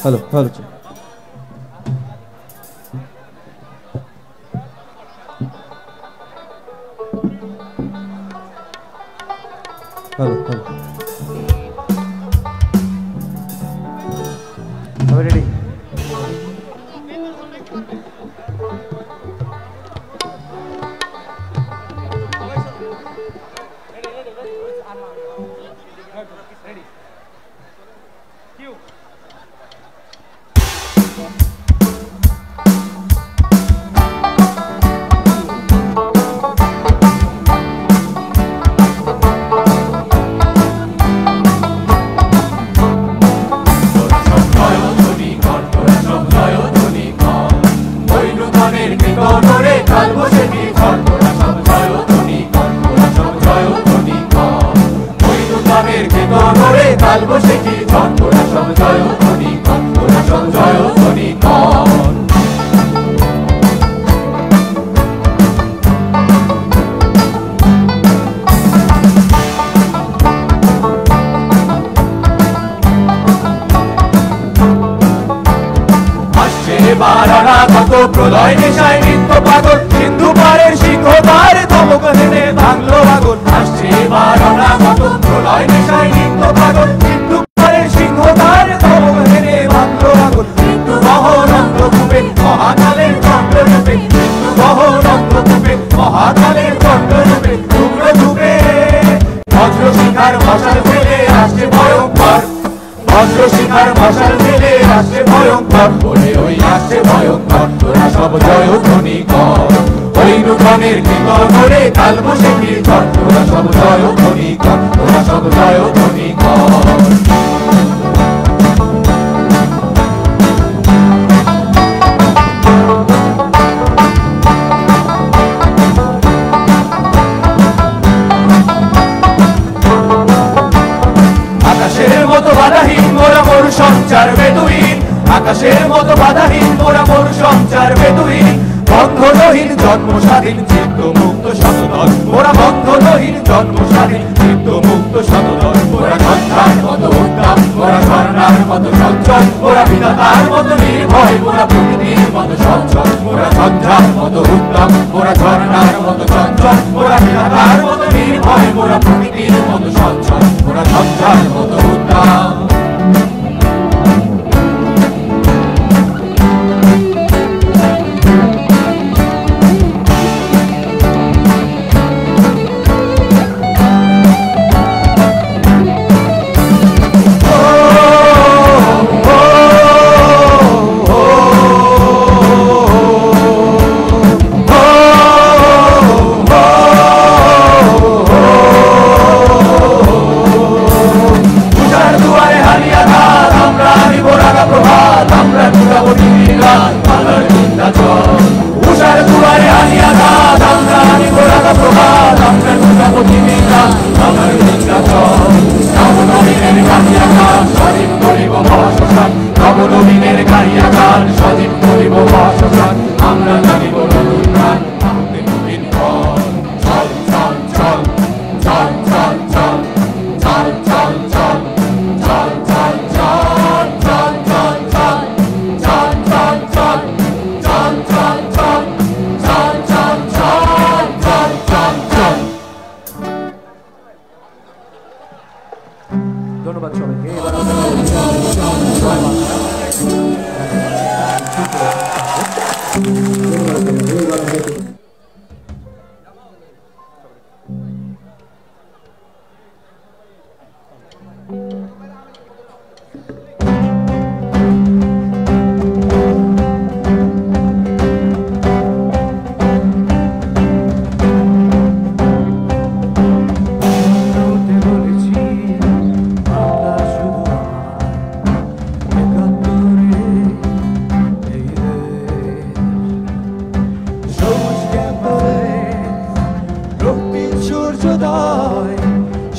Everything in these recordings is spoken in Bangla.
Hello hello hello hello ready প্রলয় নেশায় নিত্য পাগল সিন্ধু পারের সিংহবার ধমক হেনে ভাঙলো আগুন আসছে বারণা কত প্রলয় নেশায় নিত্য পাগল সিন্ধু পারের সিংহবার ধমক হেনে ভাঙলো আগুন মৃত্যু বহন অন্ধকূপে মহাকালের চন্দ্ররূপে মৃত্যু বহন অন্ধকূপে মহাকালের চন্দ্ররূপে ধূম্র ধূপে বজ্র শিখার মশাল ফেলে আসছে ভয়ঙ্কর বজ্র শিখার মশাল ফেলে আসছে ভয়ঙ্কর বলে ওই আসছে ভয়ঙ্কর তোরা সব জয় ধ্বনি কর ওই নূতনের কীর্তন করে কাল বসে কীর্তন তোরা সব জয় ধ্বনি কর তোরা সব জয় ধ্বনি কর আকাশের মতো বাধাহীন মোরা মরু সঞ্চার বেদুইন আকাশের মতো বাধাহীন মোরা মরু সঞ্চার বেদুইন বন্ধনহীন জন্ম স্বাধীন চিত্ত মুক্ত সততর মোরা বন্ধনহীন জন্ম স্বাধীন চিত্ত মুক্ত সততর মোরা গন্ধার মতো উত্তাপ মোরা ঝর্ণার মতো চঞ্চল মোরা বিধাতার মতো নির্ভয় মোরা প্রকৃতির মতো সচ্ছল মোরা ঝঞ্ঝার মতো উত্তাপ মোরা ঝর্ণার মতো চঞ্চল মোরা বিধাতার মতো নির্ভয় মোরা প্রকৃতির মতো সচ্ছল মোরা ঝঞ্ঝার মতো উত্তাপ ধন্যবাদ সবাইকে।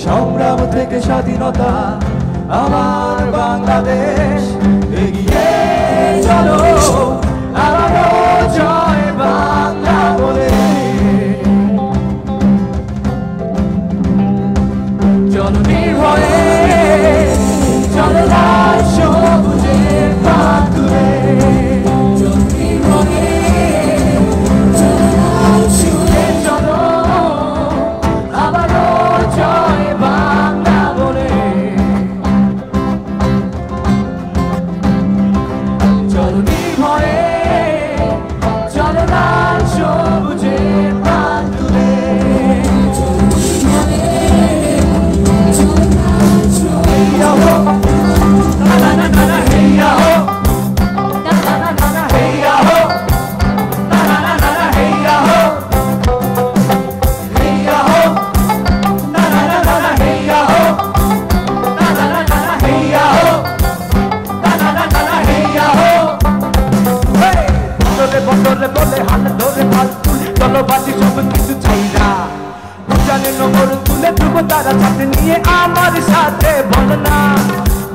সংগ্রাম থেকে স্বাধীনতা আমার বাংলাদেশ এগিয়ে চলো আবারও জয় বাংলা বলে চলো নির্ভয়ে চলো লাল সবুজের তোলে হাল ধরে হাল তুল জলবাসী সব কিছু চাইরা উজানে নগর তুলে ধ্রুব তারা সাথে নিয়ে আমার সাথে বল না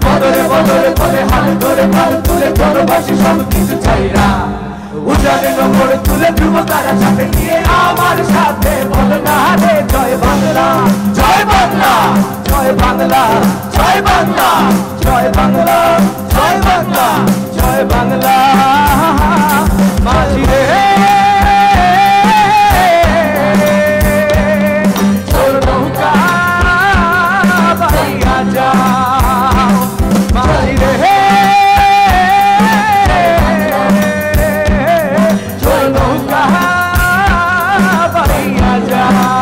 বদরে বদরে তোলে হাল ধরে হাল তুলে জলবাসী সব কিছু চাইরা উজানে নগর তুলে ধ্রুব তারা সাথে নিয়ে আমার সাথে বল না রে জয় বাংলা জয় বাংলা জয় বাংলা জয় বাংলা জয় বাংলা জয় বাংলা জয় বাংলা মাঝি রে চোর নৌকা বাইয়া যাও মাঝি রে চোর নৌকা বাইয়া যাও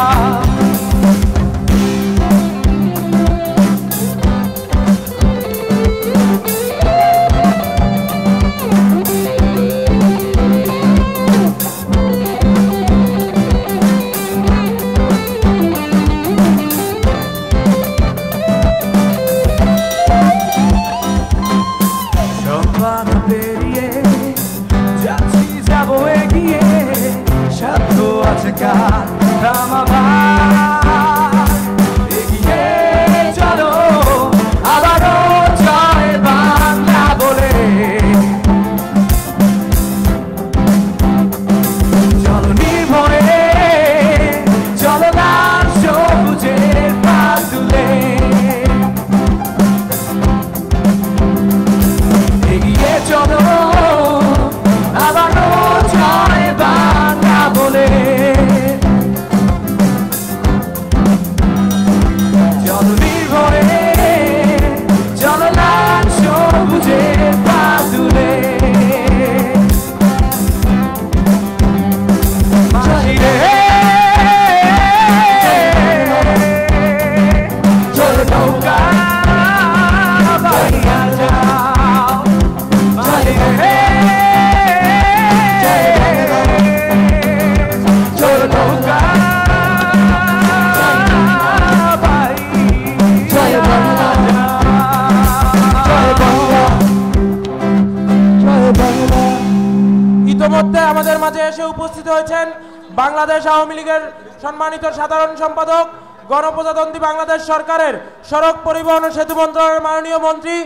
বাংলাদেশ আওয়ামী লীগের সম্মানিত সাধারণ সম্পাদক গণপ্রজাতন্ত্রী বাংলাদেশ সরকারের সড়ক পরিবহন ও সেতু মন্ত্রণালয়ের মাননীয় মন্ত্রী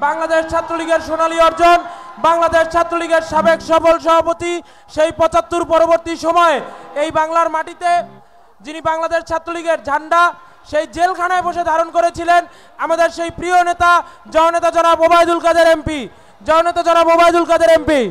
বাংলাদেশ ছাত্রলীগের সোনালী অর্জন বাংলাদেশ ছাত্রলীগের সাবেক সফল সভাপতি সেই ৭৫ পরবর্তী সময়ে এই বাংলার মাটিতে যিনি বাংলাদেশ ছাত্রলীগের ঝান্ডা সেই জেলখানায় বসে ধারণ করেছিলেন আমাদের সেই প্রিয় নেতা জননেতা জনাব ওবায়দুল কাদের এমপি জননেতা জনাব ওবায়দুল কাদের এমপি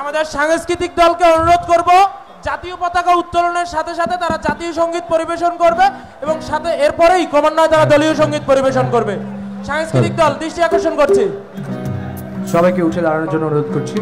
আমাদের সাংস্কৃতিক দলকে অনুরোধ করব জাতীয় পতাকা উত্তোলনের সাথে সাথে তারা জাতীয় সঙ্গীত পরিবেশন করবে এবং সাথে এরপরেই ক্রমান্বয়ে তারা দলীয় সঙ্গীত পরিবেশন করবে। সাংস্কৃতিক দল দৃষ্টি আকর্ষণ করছে, সবাইকে উঠে দাঁড়ানোর জন্য অনুরোধ করছি।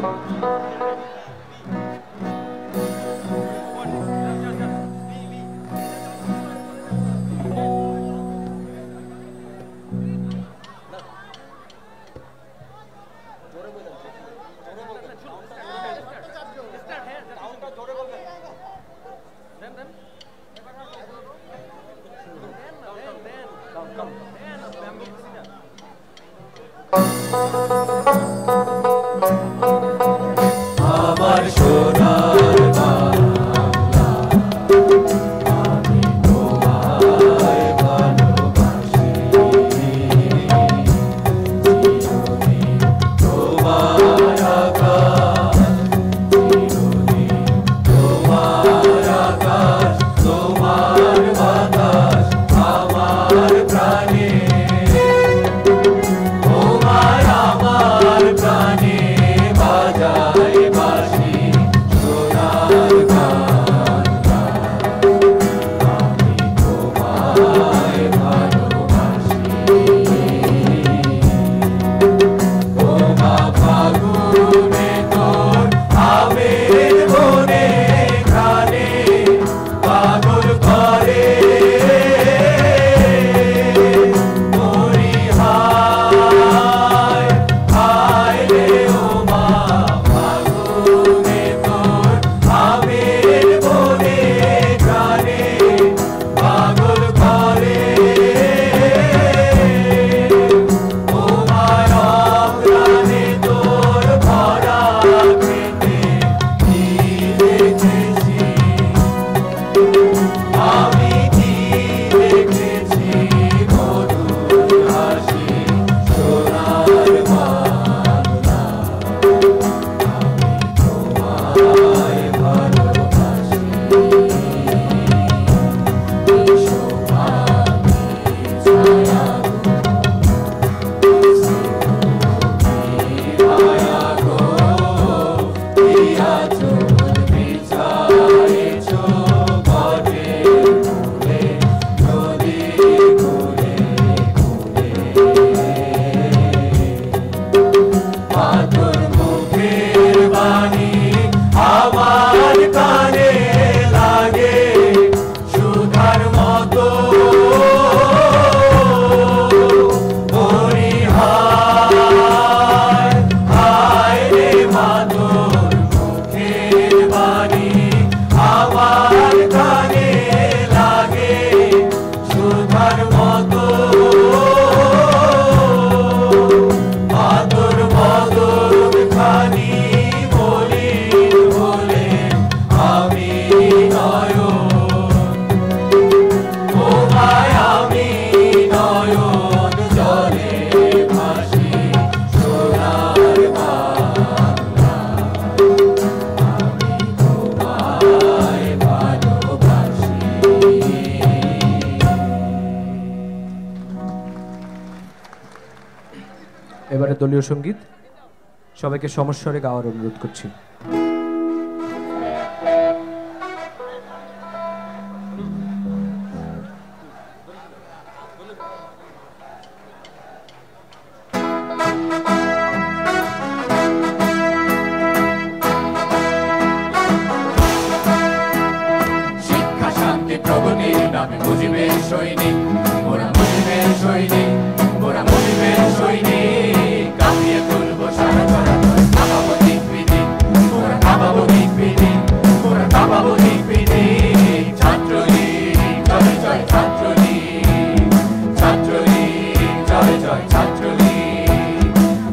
মতো মরি হায় হায় রে মা তোর মুখের বাণী আমার কানে লাগে সুধার মতো মা তোর বদন খানি মলিন হলে আমি নয়ন ও মায় আমি নয়ন জলে ভাসি সোনার বাংলা আমি তোমায় ভালোবাসি। এবারে দলীয় সঙ্গীত, সবাইকে সমস্বরে গাওয়ার অনুরোধ করছি। শিক্ষা শান্তি প্রগতির নামে মুজিবের সৈনিক মোরা মুজিবের সৈনিক মোরা মুজিবের সৈনিক কাঁপিয়ে তুলবো সারা চরাচর কাঁপাবো দিক বিদিক মোরা কাঁপাবো দিক বিদিক মোরা কাঁপাবো দিক বিদিক ছাত্রলীগ জয় জয় ছাত্রলীগ ছাত্রলীগ জয় জয় ছাত্রলীগ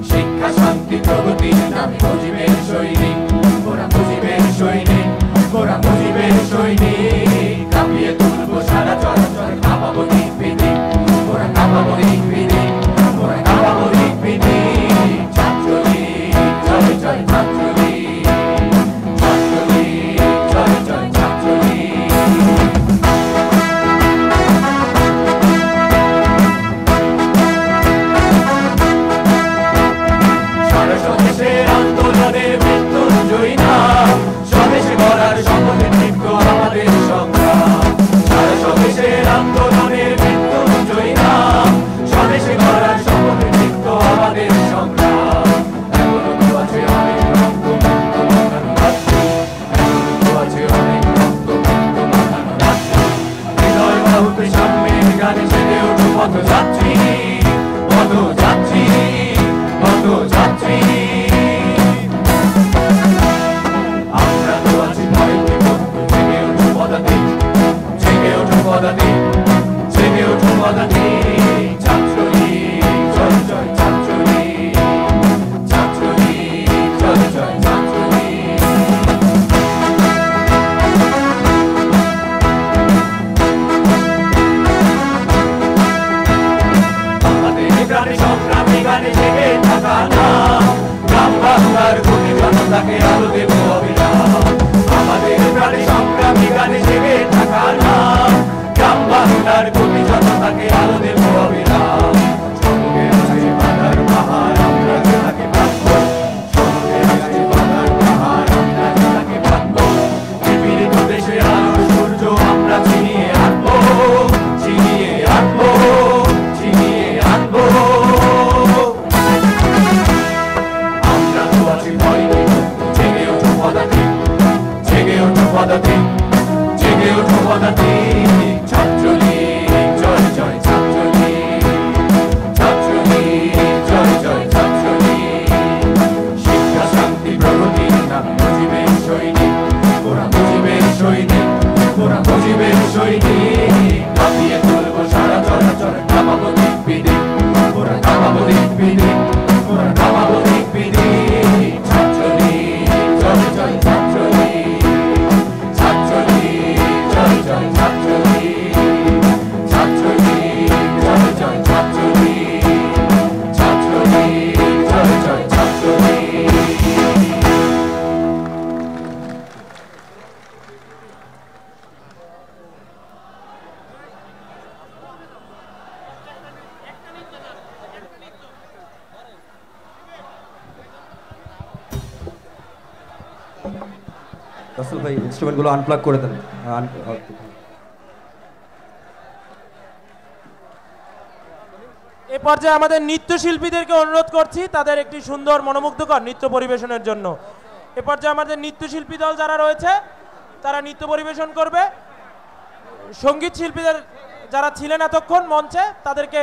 শিক্ষা শান্তি প্রগতির নামে মুজিবের সৈনিক মোরা মুজিবের সৈনিক মোরা মুজিবের সৈনিক কাঁপিয়ে তুলবো সারা চরাচর কাঁপাবো দিক বিদিক মোরা কাঁপাবো দিক বিদিক মোরা কাঁপাবো দিক বিদিক ছাত্রলীগ জয় জয় ছাত্রলীগ ছাত্রলীগ জয় জয় ছাত্রলীগ সারা স্বদেশের আন্দোলনে মৃত্যুঞ্জয়ী নাম স্বদেশ গড়ার শপথে দীপ্ত আমাদের সংগ্রাম সারা স্বদেশের আন্দোলনের মৃত্যুঞ্জয়ী নাম স্বদেশ গড়ার শপথে দীপ্ত আমাদের সংগ্রাম এখনো তো আছে অনেক রক্ত মুক্ত মাখানো রাত্রি এখনো তো আছে অনেক রক্ত মুক্ত মাখানো রাত্রি হৃদয় বাহুতে সাম্যের গানে সেজে ওঠো পথযাত্রী পথযাত্রী পথযাত্রী আমরা তো আছি ভয় বিপত্তি জেগে ওঠো পদাতিক জেগে ওঠো পদাতিক জেগে ওঠো পদাতিক ছাত্রলীগ জয় জয় ছাত্রলীগ ছাত্রলীগ জয় জয় ছাত্রলীগ আমাদের প্রাণে সংগ্রামী গানে জেগে থাকা না গ্রাম বাংলার কোটি জনতাকে আলো দেব অবিরাম আমাদের প্রাণে সংগ্রামী গানে জেগে থাকা না গ্রাম বাংলার কোটি জনতাকে আলো দেব অবিরাম সমুখে আছে বাধার পাহাড় আমরা যে তাকে ভাঙব সমুখে আছে বাধার পাহাড় আমরা যে তাকে ভাঙব বিপরীত দেশে আলোর সূর্য আমরা ছিনিয়ে আনবো ছিনিয়ে আনবো ছিনিয়ে আনবো আমরা তো আছি ভয় বিপত্তি জেগে ওঠো পদাতিক জেগে ওঠো পদাতিক জেগে ওঠো পদাতিক ছাত্রলীগ জয় জয় ছাত্রলীগ ছাত্রলীগ জয় জয় ছাত্রলীগ শিক্ষা শান্তি প্রগতির নামে মুজিবের সৈনিক মোরা মুজিবের সৈনিক মোরা মুজিবের সৈনিক কাঁপিয়ে তুলবো সারা চরাচর কাঁপাবো দিক বিদিক মোরা কাঁপাবো দিক বিদিক মোরা কাঁপাবো দিক বিদিক ছাত্রলীগ জয় জয় ছাত্রলীগ ছাত্রলীগ জয় জয় ছাত্রলীগ ছাত্রলীগ জয় জয় ছাত্রলীগ ছাত্রলীগ জয় জয় ছাত্রলীগ রাসেল ভাই ইনস্ট্রুমেন্টগুলো আনপ্লাগ করে দেন। এ পর্যায়ে আমাদের নৃত্যশিল্পীদেরকে অনুরোধ করছি তাদের একটি সুন্দর মনোমুগ্ধকর নৃত্য পরিবেশনের জন্য। এ পর্যায়ে আমাদের নৃত্যশিল্পী দল যারা রয়েছে তারা নৃত্য পরিবেশন করবে। সঙ্গীত শিল্পীদের যারা ছিলেন এতক্ষণ মঞ্চে তাদেরকে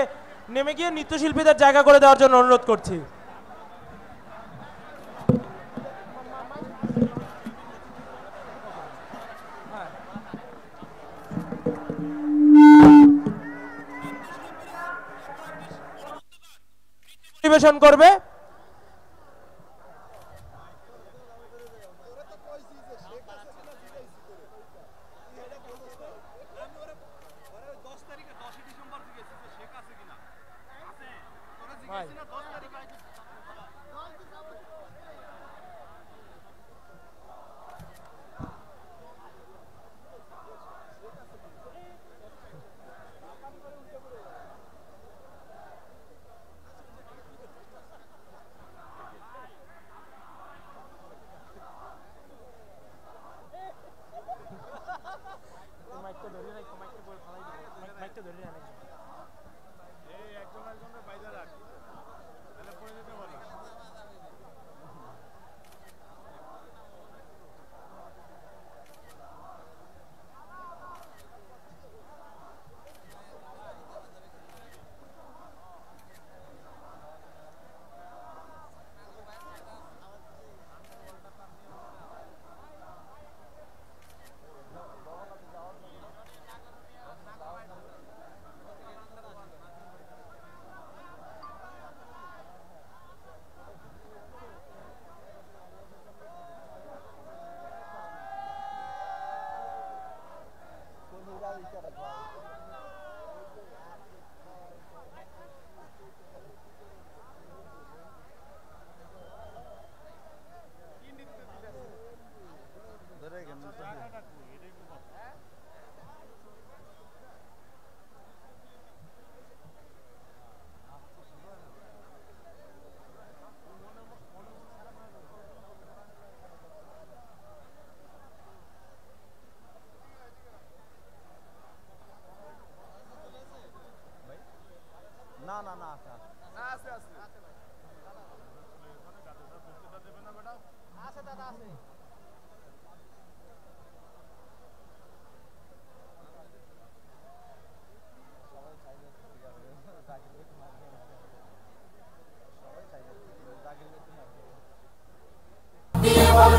নেমে গিয়ে নৃত্যশিল্পীদের জায়গা করে দেওয়ার জন্য অনুরোধ করছি। পরিবেশন করবে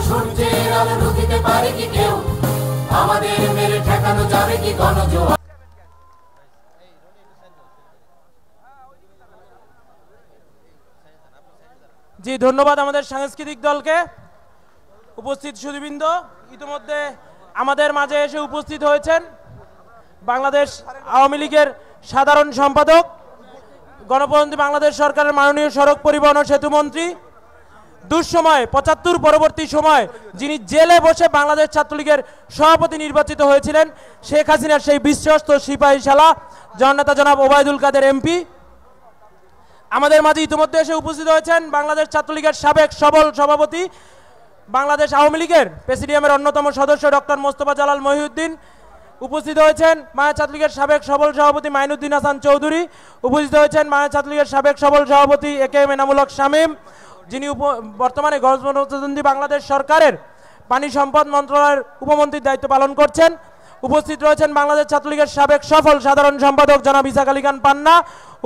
সূর্যের আলো ঢুকিতে পারে কি কেউ, আমাদের মেরে ঠেকানো যাবে কি গণজোয়ার। জি ধন্যবাদ আমাদের সাংস্কৃতিক দলকে। উপস্থিত সুধীবৃন্দ, ইতিমধ্যে আমাদের মাঝে এসে উপস্থিত হয়েছেন বাংলাদেশ আওয়ামী লীগের সাধারণ সম্পাদক, গণপ্রজাতন্ত্রী বাংলাদেশ সরকারের মাননীয় সড়ক পরিবহন ও সেতু মন্ত্রী, দুঃসময় ৭৫ পরবর্তী সময় যিনি জেলে বসে বাংলাদেশ ছাত্রলীগের সভাপতি নির্বাচিত হয়েছিলেন, শেখ হাসিনার সেই বিশ্বস্ত সিপাহীশালা জননেতা জনাব ওবায়দুল কাদের এমপি। আমাদের মাঝে ইতিমধ্যে এসে উপস্থিত হয়েছেন বাংলাদেশ ছাত্রলীগের সাবেক সবল সভাপতি, বাংলাদেশ আওয়ামী লীগের প্রেসিডিয়ামের অন্যতম সদস্য ডক্টর মোস্তফা জালাল মহিউদ্দিন। উপস্থিত হয়েছেন মায়া ছাত্রলীগের সাবেক সবল সভাপতি মাইনুদ্দিন হাসান চৌধুরী। উপস্থিত হয়েছেন মায়া ছাত্রলীগের সাবেক সবল সভাপতি একে এম এনামুল হক শামীম, যিনি বর্তমানে গণপ্রজাতন্ত্রী বাংলাদেশ সরকারের পানি সম্পদ মন্ত্রণালয়ের উপমন্ত্রীর দায়িত্ব পালন করছেন। উপস্থিত রয়েছেন বাংলাদেশ ছাত্রলীগের সাবেক সফল সাধারণ সম্পাদক জনাব ইসাক আলী খান পান্না।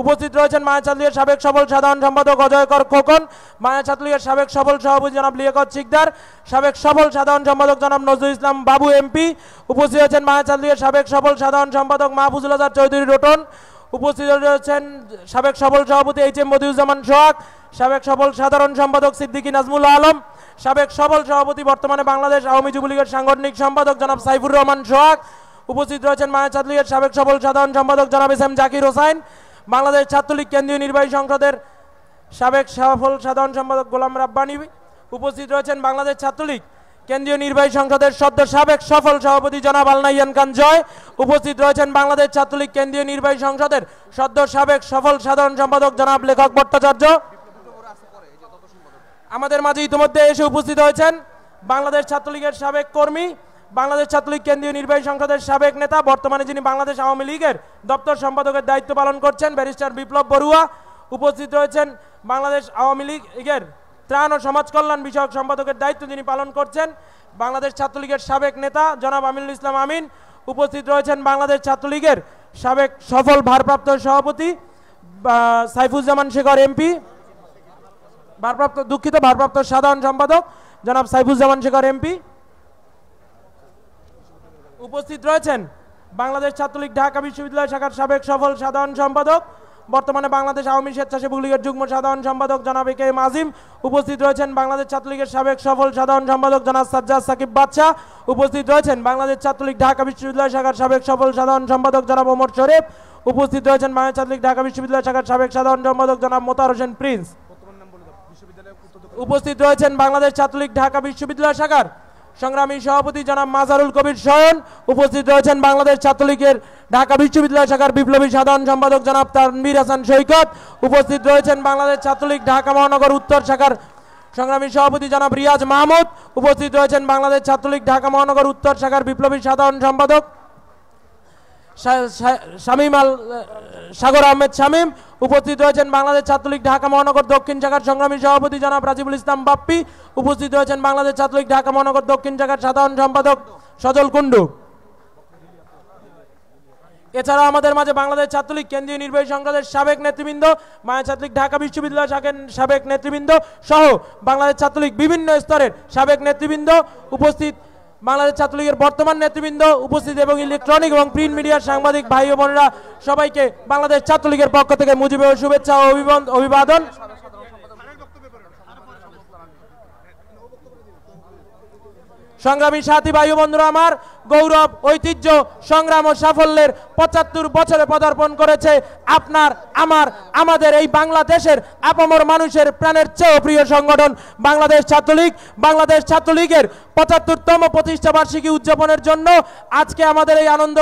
উপস্থিত রয়েছেন মায়া ছাত্রলীগের সাবেক সফল সাধারণ সম্পাদক অজয়কর খোকন, মায়া ছাত্রলীগের সাবেক সফল সভাপতি জনাব লিয়াকত শিকদার, সাবেক সফল সাধারণ সম্পাদক জনাব নজরুল ইসলাম বাবু এমপি। উপস্থিত রয়েছেন মায়া ছাত্রলীগের সাবেক সফল সাধারণ সম্পাদক মাহফুজুল আজাদ চৌধুরী রোটন। উপস্থিত রয়েছেন সাবেক সফল সভাপতি এইচ এম মতিউজ্জামান সোহাগ, সাবেক সফল সাধারণ সম্পাদক সিদ্দিকী নাজমুল আলম, সাবেক সফল সভাপতি বর্তমানে বাংলাদেশ আওয়ামী যুবলীগের সাংগঠনিক সম্পাদক জনাব সাইফুর রহমান সোহাগ। উপস্থিত রয়েছেন মায়া ছাত্রলীগের সাবেক সফল সাধারণ সম্পাদক জনাব এস এম জাকির হোসাইন, বাংলাদেশ ছাত্রলীগ কেন্দ্রীয় নির্বাহী সংসদের সাবেক সফল সাধারণ সম্পাদক গোলাম রাব্বানী। উপস্থিত রয়েছেন বাংলাদেশ ছাত্রলীগ কেন্দ্রীয় নির্বাহী সংসদের সদ্য সাবেক সফল সভাপতি জনাব আলনাইয়ান খান জয়। উপস্থিত রয়েছেন বাংলাদেশ ছাত্রলীগ কেন্দ্রীয় নির্বাহী সংসদের সদ্য সাবেক সফল সাধারণ সম্পাদক জনাব লেখক ভট্টাচার্য। আমাদের মাঝে ইতিমধ্যে এসে উপস্থিত হয়েছেন বাংলাদেশ ছাত্রলীগের সাবেক কর্মী, বাংলাদেশ ছাত্রলীগ কেন্দ্রীয় নির্বাহী সংসদের সাবেক নেতা, বর্তমানে যিনি বাংলাদেশ আওয়ামী লীগের দপ্তর সম্পাদকের দায়িত্ব পালন করছেন, ব্যারিস্টার বিপ্লব বড়ুয়া। উপস্থিত রয়েছেন বাংলাদেশ আওয়ামী লীগের ত্রাণ ও সমাজ কল্যাণ বিষয়ক সম্পাদকের দায়িত্ব যিনি পালন করছেন, বাংলাদেশ ছাত্রলীগের সাবেক নেতা জনাব আমিনুল ইসলাম আমিন। উপস্থিত রয়েছেন বাংলাদেশ ছাত্রলীগের সাবেক সফল ভারপ্রাপ্ত সভাপতি সাইফুজ্জামান শেখর এমপি, ভারপ্রাপ্ত সাধারণ সম্পাদক জনাব সাইফুজ্জামান শেখর এমপি। উপস্থিত রয়েছেন বাংলাদেশ ছাত্রলীগ ঢাকা বিশ্ববিদ্যালয় শাখার সাবেক সফল সাধারণ সম্পাদক, বর্তমানে বাংলাদেশ আওয়ামী স্বেচ্ছাসেবক লীগের যুগ্ম সাধারণ সম্পাদক জনাব এ কে এম আজিম। উপস্থিত রয়েছেন বাংলাদেশ ছাত্রলীগের সাবেক সফল সাধারণ সম্পাদক জনাব সাজ্জাদ সাকিব বাদশাহ। উপস্থিত রয়েছেন বাংলাদেশ ছাত্রলীগ ঢাকা বিশ্ববিদ্যালয় শাখার সাবেক সফল সাধারণ সম্পাদক জনাব ওমর শরীফ। উপস্থিত রয়েছেন বাংলাদেশ ছাত্রলীগ ঢাকা বিশ্ববিদ্যালয় শাখার সাবেক সাধারণ সম্পাদক জনাব মোতার হোসেন প্রিন্স। উপস্থিত রয়েছেন বাংলাদেশ ছাত্রলীগ ঢাকা বিশ্ববিদ্যালয় শাখার সংগ্রামী সভাপতি জনাব মাজারুল কবির শয়ন। উপস্থিত রয়েছেন বাংলাদেশ ছাত্রলীগের ঢাকা বিশ্ববিদ্যালয় শাখার বিপ্লবী সাধারণ সম্পাদক জনাব তানভীর হাসান সৈকত। উপস্থিত রয়েছেন বাংলাদেশ ছাত্রলীগ ঢাকা মহানগর উত্তর শাখার সংগ্রামী সভাপতি জনাব রিয়াজ মাহমুদ। উপস্থিত রয়েছেন বাংলাদেশ ছাত্রলীগ ঢাকা মহানগর উত্তর শাখার বিপ্লবী সাধারণ সম্পাদক সাগর আহমেদ শামীম। উপস্থিত রয়েছেন বাংলাদেশ ছাত্রলীগ ঢাকা মহানগর দক্ষিণ শাখার সংগ্রামী সভাপতি জনাব রাজিবুল ইসলাম বাপ্পি। উপস্থিত রয়েছেন বাংলাদেশ ছাত্রলীগ ঢাকা মহানগর দক্ষিণ শাখার সাধারণ সম্পাদক সজল কুন্ডু। এছাড়াও আমাদের মাঝে বাংলাদেশ ছাত্রলীগ কেন্দ্রীয় নির্বাহী সংসদের সাবেক নেতৃবৃন্দ, বাংলাদেশ ছাত্রলীগ ঢাকা বিশ্ববিদ্যালয় শাখার সাবেক নেতৃবৃন্দ সহ বাংলাদেশ ছাত্রলীগ বিভিন্ন স্তরের সাবেক নেতৃবৃন্দ উপস্থিত, বাংলাদেশ ছাত্রলীগের বর্তমান নেতৃবৃন্দ উপস্থিত এবং ইলেকট্রনিক এবং প্রিন্ট মিডিয়ার সাংবাদিক ভাই ও বোনেরা সবাইকে বাংলাদেশ ছাত্রলীগের পক্ষ থেকে মুজিবের শুভেচ্ছা ও অভিবাদন। সংগ্রামী সাথী ভাই ও বন্ধুরা আমার, গৌরব, ঐতিহ্য, সংগ্রাম ও সাফল্যের ৭৫ বছরে পদার্পণ করেছে আপনার, আমার, আমাদের এই বাংলাদেশের আপামর মানুষের প্রাণের চেয়েও প্রিয় সংগঠন বাংলাদেশ ছাত্রলীগ। বাংলাদেশ ছাত্রলীগের ৭৫তম প্রতিষ্ঠা বার্ষিকী উদযাপনের জন্য আজকে আমাদের এই আনন্দ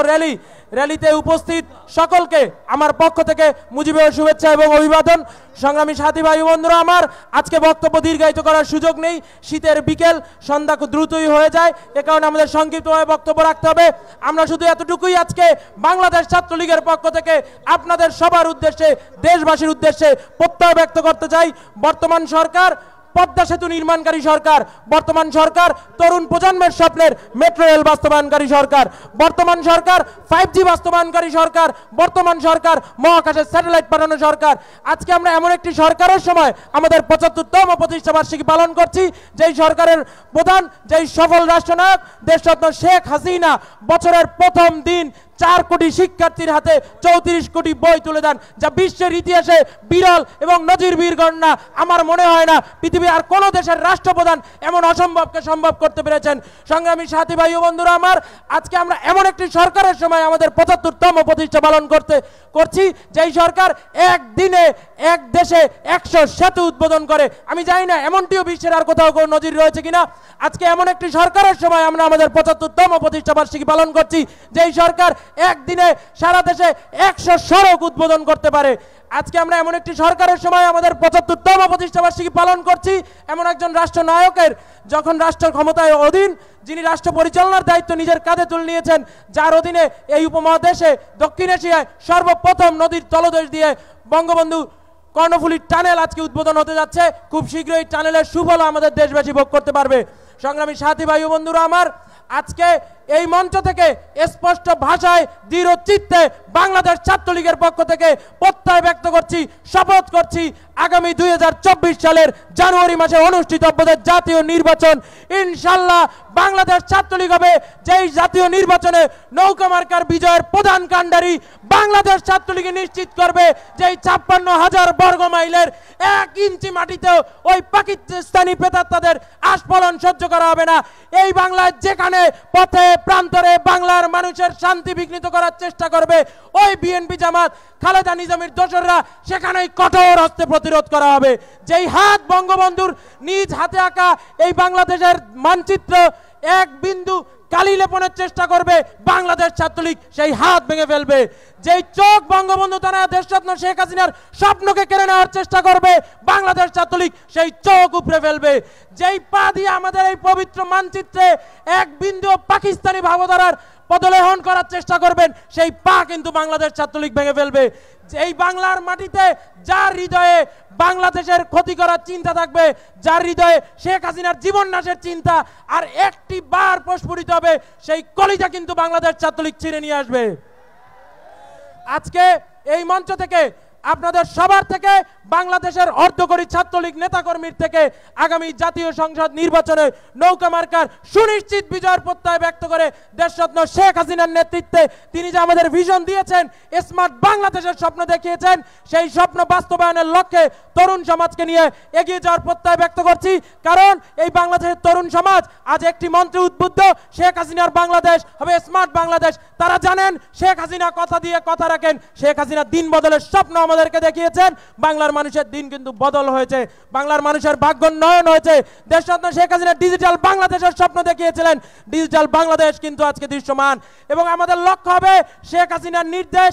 র্যালিতে উপস্থিত সকলকে আমার পক্ষ থেকে মুজিবের শুভেচ্ছা এবং অভিবাদন। সংগ্রামী সাথী ভাই বন্ধুরা আমার, আজকে বক্তব্য দীর্ঘায়িত করার সুযোগ নেই, শীতের বিকেল, সন্ধ্যা খুব দ্রুতই হয়ে যায়, এ কারণে আমাদের সংক্ষিপ্তভাবে বক্তব্য রাখতে হবে। আমরা শুধু এতটুকুই আজকে বাংলাদেশ ছাত্রলীগের পক্ষ থেকে আপনাদের সবার উদ্দেশ্যে, দেশবাসীর উদ্দেশ্যে প্রত্যয় ব্যক্ত করতে চাই। বর্তমান সরকার পদ্মা সেতু নির্মাণকারী সরকার, বর্তমান সরকার তরুণ প্রজন্মের স্বপ্নের মেট্রো রেল বাস্তবায়নকারী সরকার, বর্তমান সরকার 5G বাস্তবায়নকারী সরকার, বর্তমান সরকার মহাকাশে স্যাটেলাইট পাঠানো সরকার। আজকে আমরা এমন একটি সরকারের সময় আমাদের ৭৫তম প্রতিষ্ঠা বার্ষিকী পালন করছি, যেই সরকারের প্রধান, যেই সফল রাষ্ট্রনায়ক দেশরত্ন শেখ হাসিনা বছরের প্রথম দিন 4 কোটি শিক্ষার্থীর হাতে 34 কোটি বই তুলে দেন, যা বিশ্বের ইতিহাসে বিরল এবং নজিরবিহীন ঘটনা। আমার মনে হয় না পৃথিবীর আর কোনো দেশের রাষ্ট্রপ্রধান এমন অসম্ভবকে সম্ভব করতে পেরেছেন। সংগ্রামী সাথী ভাই ও বন্ধুরা আমার, আজকে আমরা এমন একটি সরকারের সময় আমাদের ৭৫তম প্রতিষ্ঠা পালন করছি, যেই সরকার একদিনে এক দেশে 100 সেতু উদ্বোধন করে। আমি জানি না এমনটিও বিশ্বের আর কোথাও কোনো নজির রয়েছে কিনা। আজকে এমন একটি সরকারের সময় আমরা আমাদের ৭৫তম প্রতিষ্ঠা বার্ষিকী পালন করছি, যেই সরকার একদিনে সারা দেশে 100 সড়ক উদ্বোধন করতে পারে। আজকে আমরা এমন একটি সরকারের সময় আমাদের ৭৫তম প্রতিষ্ঠা বার্ষিকী পালন করছি, এমন একজন রাষ্ট্রনায়কের, যখন রাষ্ট্র ক্ষমতায় অধীন, যিনি রাষ্ট্র পরিচালনার দায়িত্ব নিজের কাঁধে তুলে নিয়েছেন, যার অধীনে এই উপমহাদেশে দক্ষিণ এশিয়ায় সর্বপ্রথম নদীর তলদেশ দিয়ে বঙ্গবন্ধু কর্ণফুলী টানেল আজকে উদ্বোধন হতে যাচ্ছে। খুব শীঘ্রই টানেলের সুফল আমাদের দেশবাসী ভোগ করতে পারবে। সংগ্রামী সাথী ভাই ও বন্ধুরা আমার, আজকে এই মঞ্চ থেকে স্পষ্ট ভাষায় দৃঢ় চিত্তে বাংলাদেশ ছাত্রলীগের পক্ষ থেকে প্রত্যয় ব্যক্ত করছি, শপথ করছি, আগামী 2024 সালের জানুয়ারি মাসে অনুষ্ঠিত হবে জাতীয় নির্বাচন, ইনশাল্লাহ বাংলাদেশ ছাত্রলীগ হবে যেই জাতীয় নির্বাচনে নৌকা মার্কার বিজয়ের প্রধান কাণ্ডারি। বাংলাদেশ ছাত্রলীগ নিশ্চিত করবে যেই ৫৬,০০০ বর্গ মাইলের 1 ইঞ্চি মাটিতেও ওই পাকিস্তানি প্রেতাত্মাদের আস্ফলন সহ্য করা হবে না। এই বাংলায় যেখানে পথে প্রান্তরে বাংলার মানুষের শান্তি বিঘ্নিত করার চেষ্টা করবে ওই বিএনপি জামাত খালেদা নিজামীর দোসররা, সেখানেই কঠোর হস্তে প্রতিরোধ করা হবে। যেই হাত বঙ্গবন্ধুর নিজ হাতে আঁকা এই বাংলাদেশের মানচিত্র এক বিন্দু কালি লেপনের চেষ্টা করবে, বাংলাদেশ ছাত্রলীগ সেই হাত ভেঙে ফেলবে। যেই চোখ বঙ্গবন্ধু তারা দেশরত্ন শেখ হাসিনার স্বপ্নকে কেড়ে নেওয়ার চেষ্টা করবে, বাংলাদেশ ছাত্রলীগ সেই চোখ উপড়ে ফেলবে। যেই পা দিয়ে আমাদের এই পবিত্র মানচিত্রে এক বিন্দু পাকিস্তানি ভাবধারার পদলেহন করার চেষ্টা করবেন, সেই পা কিন্তু বাংলাদেশ ছাত্রলীগ ভেঙে ফেলবে। এই বাংলার মাটিতে যার হৃদয়ে বাংলাদেশের ক্ষতি করার চিন্তা থাকবে, যার হৃদয়ে শেখ হাসিনার জীবন নাশের চিন্তা আর একটি বার প্রস্ফুটিত হবে, সেই কলিজা কিন্তু বাংলাদেশ ছাত্রলীগ ছিঁড়ে নিয়ে আসবে। আজকে এই মঞ্চ থেকে আপনাদের সবার থেকে, বাংলাদেশের অর্ধকোটি ছাত্রলীগ নেতাকর্মীর থেকে আগামী জাতীয় সংসদ নির্বাচনে নৌকা মার্কার সুনিশ্চিত বিজয়ের প্রত্যয় ব্যক্ত করে দেশরত্ন শেখ হাসিনার নেতৃত্বে তিনি যে আমাদের ভিশন দিয়েছেন, স্মার্ট বাংলাদেশের স্বপ্ন দেখিয়েছেন, সেই স্বপ্ন বাস্তবায়নের লক্ষ্যে তরুণ সমাজকে নিয়ে এগিয়ে যাওয়ার প্রত্যয় ব্যক্ত করছি। কারণ এই বাংলাদেশের তরুণ সমাজ আজ একটি মন্ত্রে উদ্বুদ্ধ, শেখ হাসিনার বাংলাদেশ হবে স্মার্ট বাংলাদেশ। তারা জানেন শেখ হাসিনা কথা দিয়ে কথা রাখেন, শেখ হাসিনা দিন বদলের স্বপ্ন আমাদেরকে দেখিয়েছেন। বাংলার মানুষের দিন কিন্তু বদল হয়েছে, বাংলার মানুষের ভাগ্যোন্নয়ন হয়েছে। দেশরত্ন শেখ হাসিনা ডিজিটাল বাংলাদেশের স্বপ্ন দেখিয়েছিলেন, ডিজিটাল বাংলাদেশ কিন্তু আজকে দৃশ্যমান। এবং আমাদের লক্ষ্য হবে শেখ হাসিনার নির্দেশ,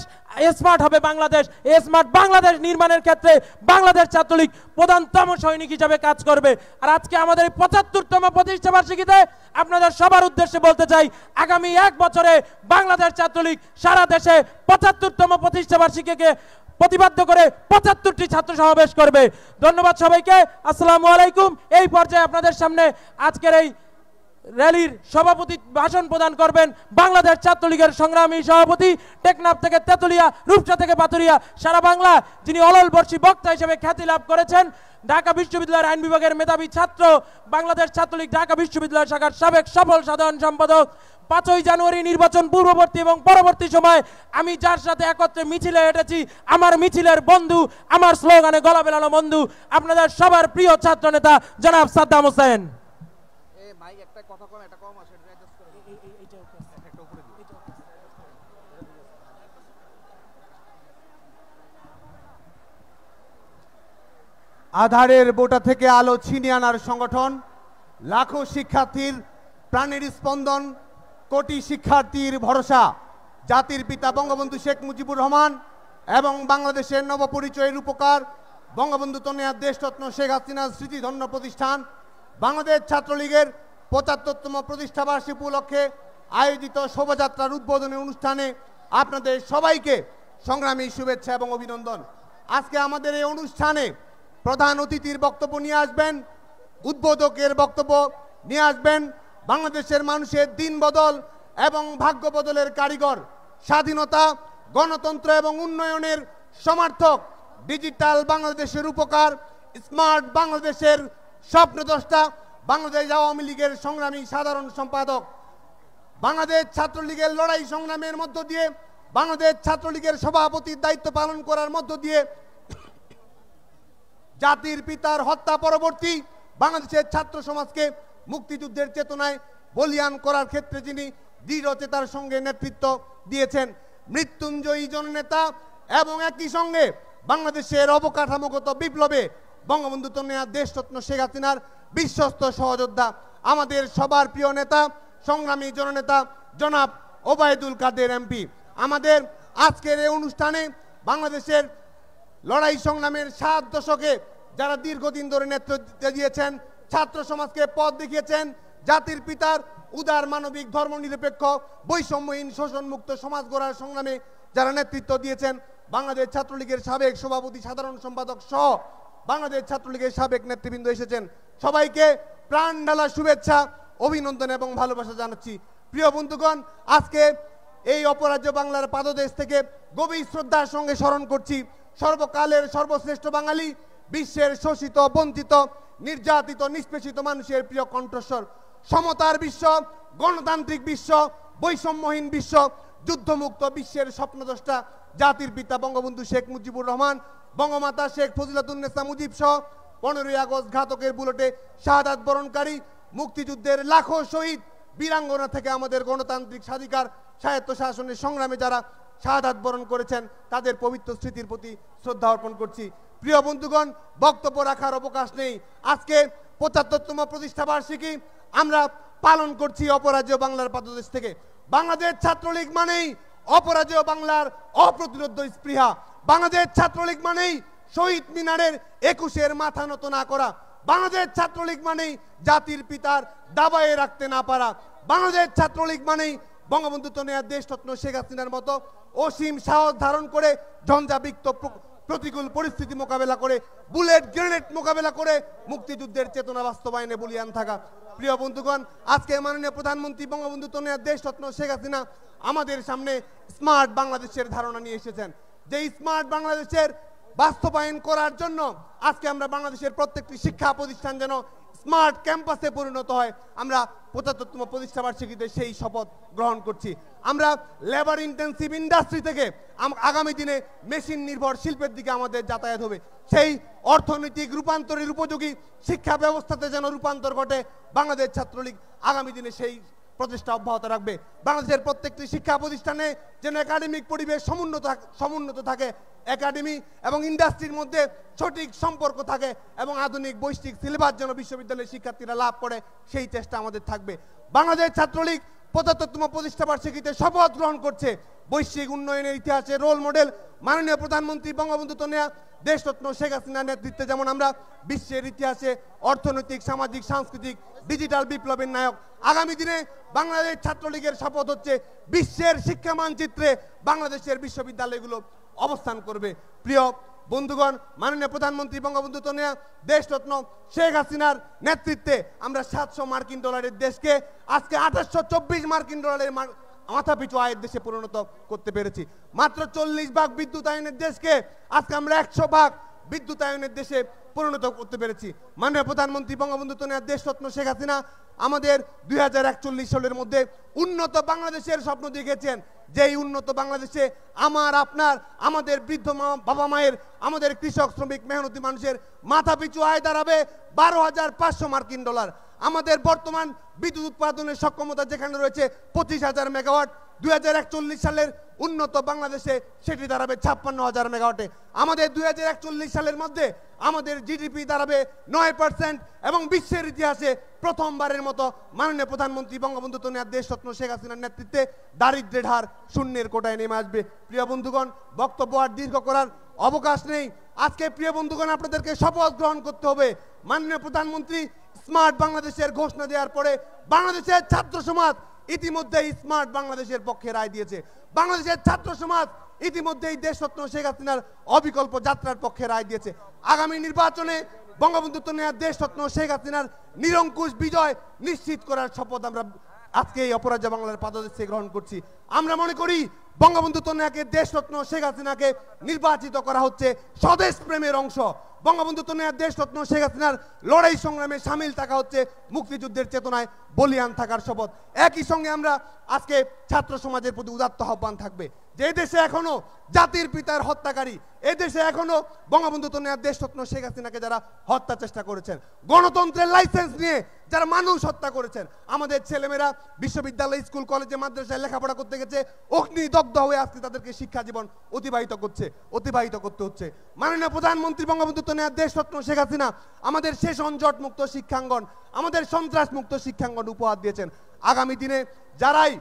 স্মার্ট হবে বাংলাদেশ। এই স্মার্ট বাংলাদেশ নির্মাণের ক্ষেত্রে বাংলাদেশ ছাত্রলীগ প্রধানতম সৈনিক হিসেবে কাজ করবে। আর আজকে আমাদের ৭৫তম প্রতিষ্ঠা বার্ষিকীতে আপনাদের সবার উদ্দেশ্যে বলতে চাই, আগামী ১ বছরে বাংলাদেশ ছাত্রলীগ সারা দেশে ৭৫তম প্রতিষ্ঠা বার্ষিকীকে প্রতিবাদ্য করে ৭৫টি ছাত্র সমাবেশ করবে। ধন্যবাদ সবাইকে, আসসালামু আলাইকুম। এই পর্যায়ে আপনাদের সামনে আজকের এই র্যালির সভাপতি ভাষণ প্রদান করবেন বাংলাদেশ ছাত্রলীগের সংগ্রামী সভাপতি, টেকনাফ থেকে তেতুলিয়া, রূপসা থেকে পাতুরিয়া, সারা বাংলা যিনি অললবর্ষী বক্তা হিসেবে খ্যাতি লাভ করেছেন, ঢাকা বিশ্ববিদ্যালয়ের আইন বিভাগের মেধাবী ছাত্র, বাংলাদেশ ছাত্রলীগ ঢাকা বিশ্ববিদ্যালয় শাখার সাবেক সফল সাধারণ সম্পাদক। ৫ই জানুয়ারি নির্বাচন পূর্ববর্তী এবং পরবর্তী সময় আমি যার সাথে একত্রে মিছিলে হেঁটেছি, আমার মিছিলের বন্ধু, আমার স্লোগানে গলা বেলানো বন্ধু, আপনাদের সবার প্রিয় ছাত্র নেতা জনাব সাদ্দাম হোসেন। আধারের বোটা থেকে আলো ছিনিয়ে আনার সংগঠন, লাখো শিক্ষার্থীর প্রাণের স্পন্দন, কোটি শিক্ষার্থীর ভরসা, জাতির পিতা বঙ্গবন্ধু শেখ মুজিবুর রহমান এবং বাংলাদেশের নবপরিচয়ের উপকার বঙ্গবন্ধু তনয়া দেশরত্ন শেখ হাসিনার স্মৃতিধন্য প্রতিষ্ঠান বাংলাদেশ ছাত্রলীগের ৭৫তম প্রতিষ্ঠা বার্ষিকী উপলক্ষে আয়োজিত শোভাযাত্রার উদ্বোধনী অনুষ্ঠানে আপনাদের সবাইকে সংগ্রামী শুভেচ্ছা এবং অভিনন্দন। আজকে আমাদের এই অনুষ্ঠানে প্রধান অতিথির বক্তব্য নিয়ে আসবেন, উদ্বোধকের বক্তব্য নিয়ে আসবেন বাংলাদেশের মানুষের দিন বদল এবং ভাগ্য বদলের কারিগর, স্বাধীনতা, গণতন্ত্র এবং উন্নয়নের সমর্থক, ডিজিটাল বাংলাদেশের উপকার, স্মার্ট বাংলাদেশের স্বপ্নদ্রষ্টা, বাংলাদেশ আওয়ামী লীগের সংগ্রামী সাধারণ সম্পাদক। বাংলাদেশ ছাত্রলীগের লড়াই সংগ্রামের মধ্য দিয়ে, বাংলাদেশ ছাত্রলীগের সভাপতির দায়িত্ব পালন করার মধ্য দিয়ে জাতির পিতার হত্যা পরবর্তী বাংলাদেশের ছাত্র সমাজকে মুক্তিযুদ্ধের চেতনায় বলিয়ান করার ক্ষেত্রে যিনি দৃঢ়চেতার সঙ্গে নেতৃত্ব দিয়েছেন, মৃত্যুঞ্জয়ী জননেতা এবং একই সঙ্গে বাংলাদেশের অবকাঠামোগত বিপ্লবে বঙ্গবন্ধু তনয়া দেশরত্ন শেখ হাসিনার বিশ্বস্ত সহযোদ্ধা, আমাদের সবার প্রিয় নেতা, সংগ্রামী জননেতা জনাব ওবায়দুল কাদের এমপি। আমাদের আজকের এই অনুষ্ঠানে বাংলাদেশের লড়াই সংগ্রামের ৭ দশকে যারা দীর্ঘদিন ধরে নেতৃত্ব দিয়েছেন, ছাত্র সমাজকে পথ দেখিয়েছেন, জাতির পিতার উদার মানবিক ধর্মনিরপেক্ষ বৈষম্যহীন শোষণমুক্ত সমাজ গড়ার সংগ্রামে যারা নেতৃত্ব দিয়েছেন, বাংলাদেশ ছাত্রলীগের সাবেক সভাপতি সাধারণ সম্পাদক সহ বাংলাদেশ ছাত্রলীগের সাবেক নেতৃবৃন্দ এসেছেন, সবাইকে প্রাণ ঢালা শুভেচ্ছা, অভিনন্দন এবং ভালোবাসা জানাচ্ছি। প্রিয় বন্ধুগণ, আজকে এই অপরাজ্য বাংলার পাদদেশ থেকে গভীর শ্রদ্ধার সঙ্গে স্মরণ করছি সর্বকালের সর্বশ্রেষ্ঠ বাঙালি, বিশ্বের শোষিত, বঞ্চিত, নির্যাতিত, নিষ্পেষিত মানুষের প্রিয় কণ্ঠস্বর, সমতার বিশ্ব, গণতান্ত্রিক বিশ্ব, বৈষম্যহীন বিশ্ব, যুদ্ধমুক্ত বিশ্বের স্বপ্নদ্রষ্টা জাতির পিতা বঙ্গবন্ধু শেখ মুজিবুর রহমান, বঙ্গমাতা শেখ ফজিলাতুন্নেসা মুজিব সহ 15ই আগস্ট ঘাতকের বুলেটে শাহাদাত বরণকারী মুক্তিযুদ্ধের লাখো শহীদ বীরাঙ্গনা থেকে আমাদের গণতান্ত্রিক স্বাধিকার স্বায়ত্ত শাসনের সংগ্রামে যারা শাহাদাত বরণ করেছেন, তাদের পবিত্র স্মৃতির প্রতি শ্রদ্ধা অর্পণ করছি। প্রিয় বন্ধুগণ, বক্তব্য রাখার অবকাশ নেই। আজকে ৭৫তম প্রতিষ্ঠা বার্ষিকী আমরা পালন করছি অপরাজেয় বাংলার পাদদেশ থেকে। বাংলাদেশ ছাত্রলীগ মানেই অপরাজেয় বাংলার অপ্রতিরোধ্য স্পৃহা, বাংলাদেশ ছাত্রলীগ মানেই শহীদ মিনারের ২১-এর মাথা নত না করা, বাংলাদেশ ছাত্রলীগ মানেই জাতির পিতার দাবায়ে রাখতে না পারা, বাংলাদেশ ছাত্রলীগ মানেই বঙ্গবন্ধু তনয়া দেশরত্ন শেখ হাসিনার মতো অসীম সাহস ধারণ করে ঝঞ্ঝাবিক্ত প্রতিকূল পরিস্থিতি মোকাবেলা করে বুলেট গ্রেনেড মোকাবেলা করে মুক্তিযুদ্ধের চেতনা বাস্তবায়নে বলিয়ান থাকা। প্রিয় বন্ধুগণ, আজকে মাননীয় প্রধানমন্ত্রী বঙ্গবন্ধু তনয়া দেশরত্ন শেখ হাসিনা আমাদের সামনে স্মার্ট বাংলাদেশের ধারণা নিয়ে এসেছেন। যে স্মার্ট বাংলাদেশের বাস্তবায়ন করার জন্য আজকে আমরা বাংলাদেশের প্রত্যেকটি শিক্ষা প্রতিষ্ঠান যেন স্মার্ট ক্যাম্পাসে পরিণত হয়, আমরা ৭৫তম প্রতিষ্ঠাবার্ষিকীতে সেই শপথ গ্রহণ করছি। আমরা লেবার ইন্টেন্সিভ ইন্ডাস্ট্রি থেকে আগামী দিনে মেশিন নির্ভর শিল্পের দিকে আমাদের যাতায়াত হবে। সেই অর্থনৈতিক রূপান্তরের উপযোগী শিক্ষা ব্যবস্থাতে যেন রূপান্তর ঘটে, বাংলাদেশ ছাত্রলীগ আগামী দিনে সেই প্রচেষ্টা অব্যাহত রাখবে। বাংলাদেশের প্রত্যেকটি শিক্ষা প্রতিষ্ঠানে যেন একাডেমিক পরিবেশ সমুন্নত থাকে, একাডেমি এবং ইন্ডাস্ট্রির মধ্যে সঠিক সম্পর্ক থাকে এবং আধুনিক বৈশ্বিক সিলেবাস যেন বিশ্ববিদ্যালয়ের শিক্ষার্থীরা লাভ করে, সেই চেষ্টা আমাদের থাকবে। বাংলাদেশ ছাত্রলীগ ৭৫তম প্রতিষ্ঠাবার্ষিকীতে শপথ গ্রহণ করছে বৈশ্বিক উন্নয়নের ইতিহাসে রোল মডেল মাননীয় প্রধানমন্ত্রী বঙ্গবন্ধু তনয়া দেশরত্ন শেখ হাসিনার নেতৃত্বে যেমন আমরা বিশ্বের ইতিহাসে অর্থনৈতিক, সামাজিক, সাংস্কৃতিক, ডিজিটাল বিপ্লবের নায়ক। আগামী দিনে বাংলাদেশ ছাত্রলীগের শপথ হচ্ছে বিশ্বের শিক্ষা মানচিত্রে বাংলাদেশের বিশ্ববিদ্যালয়গুলো অবস্থান করবে। প্রিয় বন্ধুগণ, মাননীয় প্রধানমন্ত্রী বঙ্গবন্ধু তনয়া দেশরত্ন শেখ হাসিনার নেতৃত্বে আমরা 700 মার্কিন ডলারের দেশকে আজকে 2824 মার্কিন ডলারের মাথাপিছু আয়ের দেশে পরিণত করতে পেরেছি। মাত্র 40 ভাগ বিদ্যুতায়নের দেশকে আজকে আমরা 100 ভাগ বিদ্যুতায়নের দেশে পরিণত করতে পেরেছি। মাননীয় প্রধানমন্ত্রী বঙ্গবন্ধু তনয়া দেশরত্ন শেখ হাসিনা আমাদের 2041 সালের মধ্যে উন্নত বাংলাদেশের স্বপ্ন দেখেছেন। যেই উন্নত বাংলাদেশে আমার, আপনার, আমাদের বৃদ্ধ বাবা মায়ের, আমাদের কৃষক, শ্রমিক, মেহনতি মানুষের মাথাপিছু আয় দাঁড়াবে 12,500 মার্কিন ডলার। আমাদের বর্তমান বিদ্যুৎ উৎপাদনের সক্ষমতা যেখানে রয়েছে 25,000 মেগাওয়াট, 2041 সালের উন্নত বাংলাদেশে সেটি দাঁড়াবে 56,000 মেগাওয়াটে। আমাদের 2041 সালের মধ্যে আমাদের জিডিপি দাঁড়াবে 9% এবং বিশ্বের ইতিহাসে প্রথমবারের মতো মাননীয় প্রধানমন্ত্রী বঙ্গবন্ধু তনয়া দেশরত্ন শেখ হাসিনার নেতৃত্বে দারিদ্র্যের হার শূন্যের কোটায় নেমে আসবে। প্রিয় বন্ধুগণ, বক্তব্য আর দীর্ঘ করার অবকাশ নেই। আজকে প্রিয় বন্ধুগণ, আপনাদেরকে শপথ গ্রহণ করতে হবে। মাননীয় প্রধানমন্ত্রী স্মার্ট বাংলাদেশের ঘোষণা দেওয়ার পরে বাংলাদেশের ছাত্র সমাজ ইতিমধ্যেই স্মার্ট বাংলাদেশের পক্ষে রায় দিয়েছে। বাংলাদেশের ছাত্র সমাজ ইতিমধ্যেই দেশরত্ন শেখ হাসিনার অবিকল্প যাত্রার পক্ষে রায় দিয়েছে। আগামী নির্বাচনে বঙ্গবন্ধু তনয়া দেশরত্ন শেখ হাসিনার নিরঙ্কুশ বিজয় নিশ্চিত করার শপথ আমরা আজকে এই অপরাজয় বাংলার পাদদেশে গ্রহণ করছি। আমরা মনে করি বঙ্গবন্ধু তনয়াকে দেশরত্ন শেখ হাসিনাকে নির্বাচিত করা হচ্ছে স্বদেশ প্রেমের অংশ। বঙ্গবন্ধু তনয়া দেশরত্ন শেখ হাসিনার লড়াই সংগ্রামে সামিল থাকা হচ্ছে মুক্তিযুদ্ধের চেতনায় বলিয়ান থাকার শপথ। একই সঙ্গে আমরা আজকে ছাত্র সমাজের প্রতি উদাত্ত আহ্বান থাকবে যে দেশে এখনো জাতির পিতার হত্যাকারী, এই দেশে এখনো বঙ্গবন্ধু তনয়া দেশরত্ন শেখ হাসিনাকে যারা হত্যা চেষ্টা করেছেন, গণতন্ত্রের লাইসেন্স নিয়ে যারা মানুষ হত্যা করেছেন, আমাদের ছেলেমেয়েরা বিশ্ববিদ্যালয়, স্কুল, কলেজে, মাদ্রাসায় লেখাপড়া করতে গেছে, অগ্নিদগ্ধ হয়ে আজকে তাদেরকে শিক্ষা জীবন অতিবাহিত করতে হচ্ছে। মাননীয় প্রধানমন্ত্রী বঙ্গবন্ধু তনয়া দেশরত্ন শেখ হাসিনা আমাদের শেষ অঞ্জট মুক্ত শিক্ষাঙ্গন, আমাদের সন্ত্রাস মুক্ত শিক্ষাঙ্গন উপহার দিয়েছেন। আগামী দিনে যারাই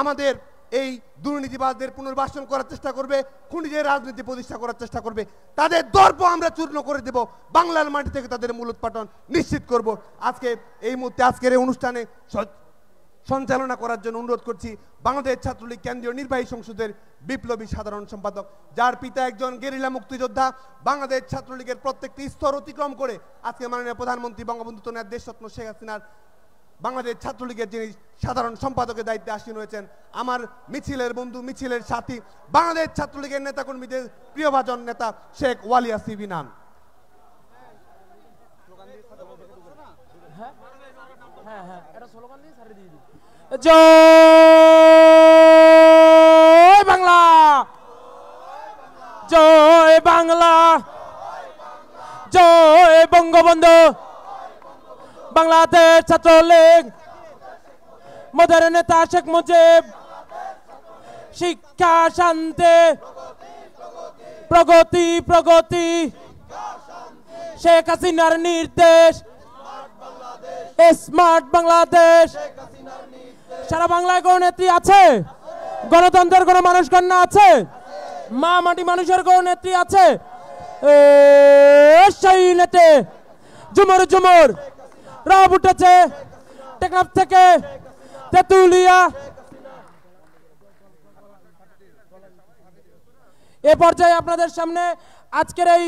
আমাদের এই দুর্নীতিবাদদের পুনর্বাসন করার চেষ্টা করবে, খুনিদের রাজনীতি প্রতিষ্ঠা করার চেষ্টা করবে, তাদের দর্প আমরা চূর্ণ করে দেব, বাংলার মাটি থেকে তাদের মূল উৎপাদন নিশ্চিত করব। আজকে এই মুহূর্তে আজকের এই অনুষ্ঠানে সঞ্চালনা করার জন্য অনুরোধ করছি বাংলাদেশ ছাত্রলীগ কেন্দ্রীয় নির্বাহী সংসদের বিপ্লবী সাধারণ সম্পাদক, যার পিতা একজন গেরিলা মুক্তিযোদ্ধা, বাংলাদেশ ছাত্রলীগের প্রত্যেকটি স্তর অতিক্রম করে আজকে মাননীয় প্রধানমন্ত্রী বঙ্গবন্ধু তনয়া দেশরত্ন শেখ হাসিনার বাংলাদেশ ছাত্রলীগের যিনি সাধারণ সম্পাদকের দায়িত্বে আসীন হয়েছেন, আমার মিছিলের বন্ধু, মিছিলের সাথী, বাংলাদেশ ছাত্রলীগের নেতাকর্মীদের প্রিয়ভাজন নেতা শেখ ওয়ালিয়া সিবিনান। জয় বাংলা, জয় বাংলা, জয় বঙ্গবন্ধু, বাংলাদেশ ছাত্রলীগ, মোদের নেতা শেখ মুজিব, শিক্ষা শান্তি প্রগতি প্রগতি, শেখ হাসিনার নির্দেশ, স্মার্ট বাংলাদেশ। সারা বাংলায় কোন নেত্রী আছে? গণতন্ত্রের কোন মানুষ কন্যা আছে? মা মাটি মানুষের কোন নেত্রী আছে? সেই নেতে ঝুমুর ঝুমুর রব উঠেছে টেকনাফ থেকে, তেতুলিয়া, এ পর্যায়ে আপনাদের সামনে আজকের এই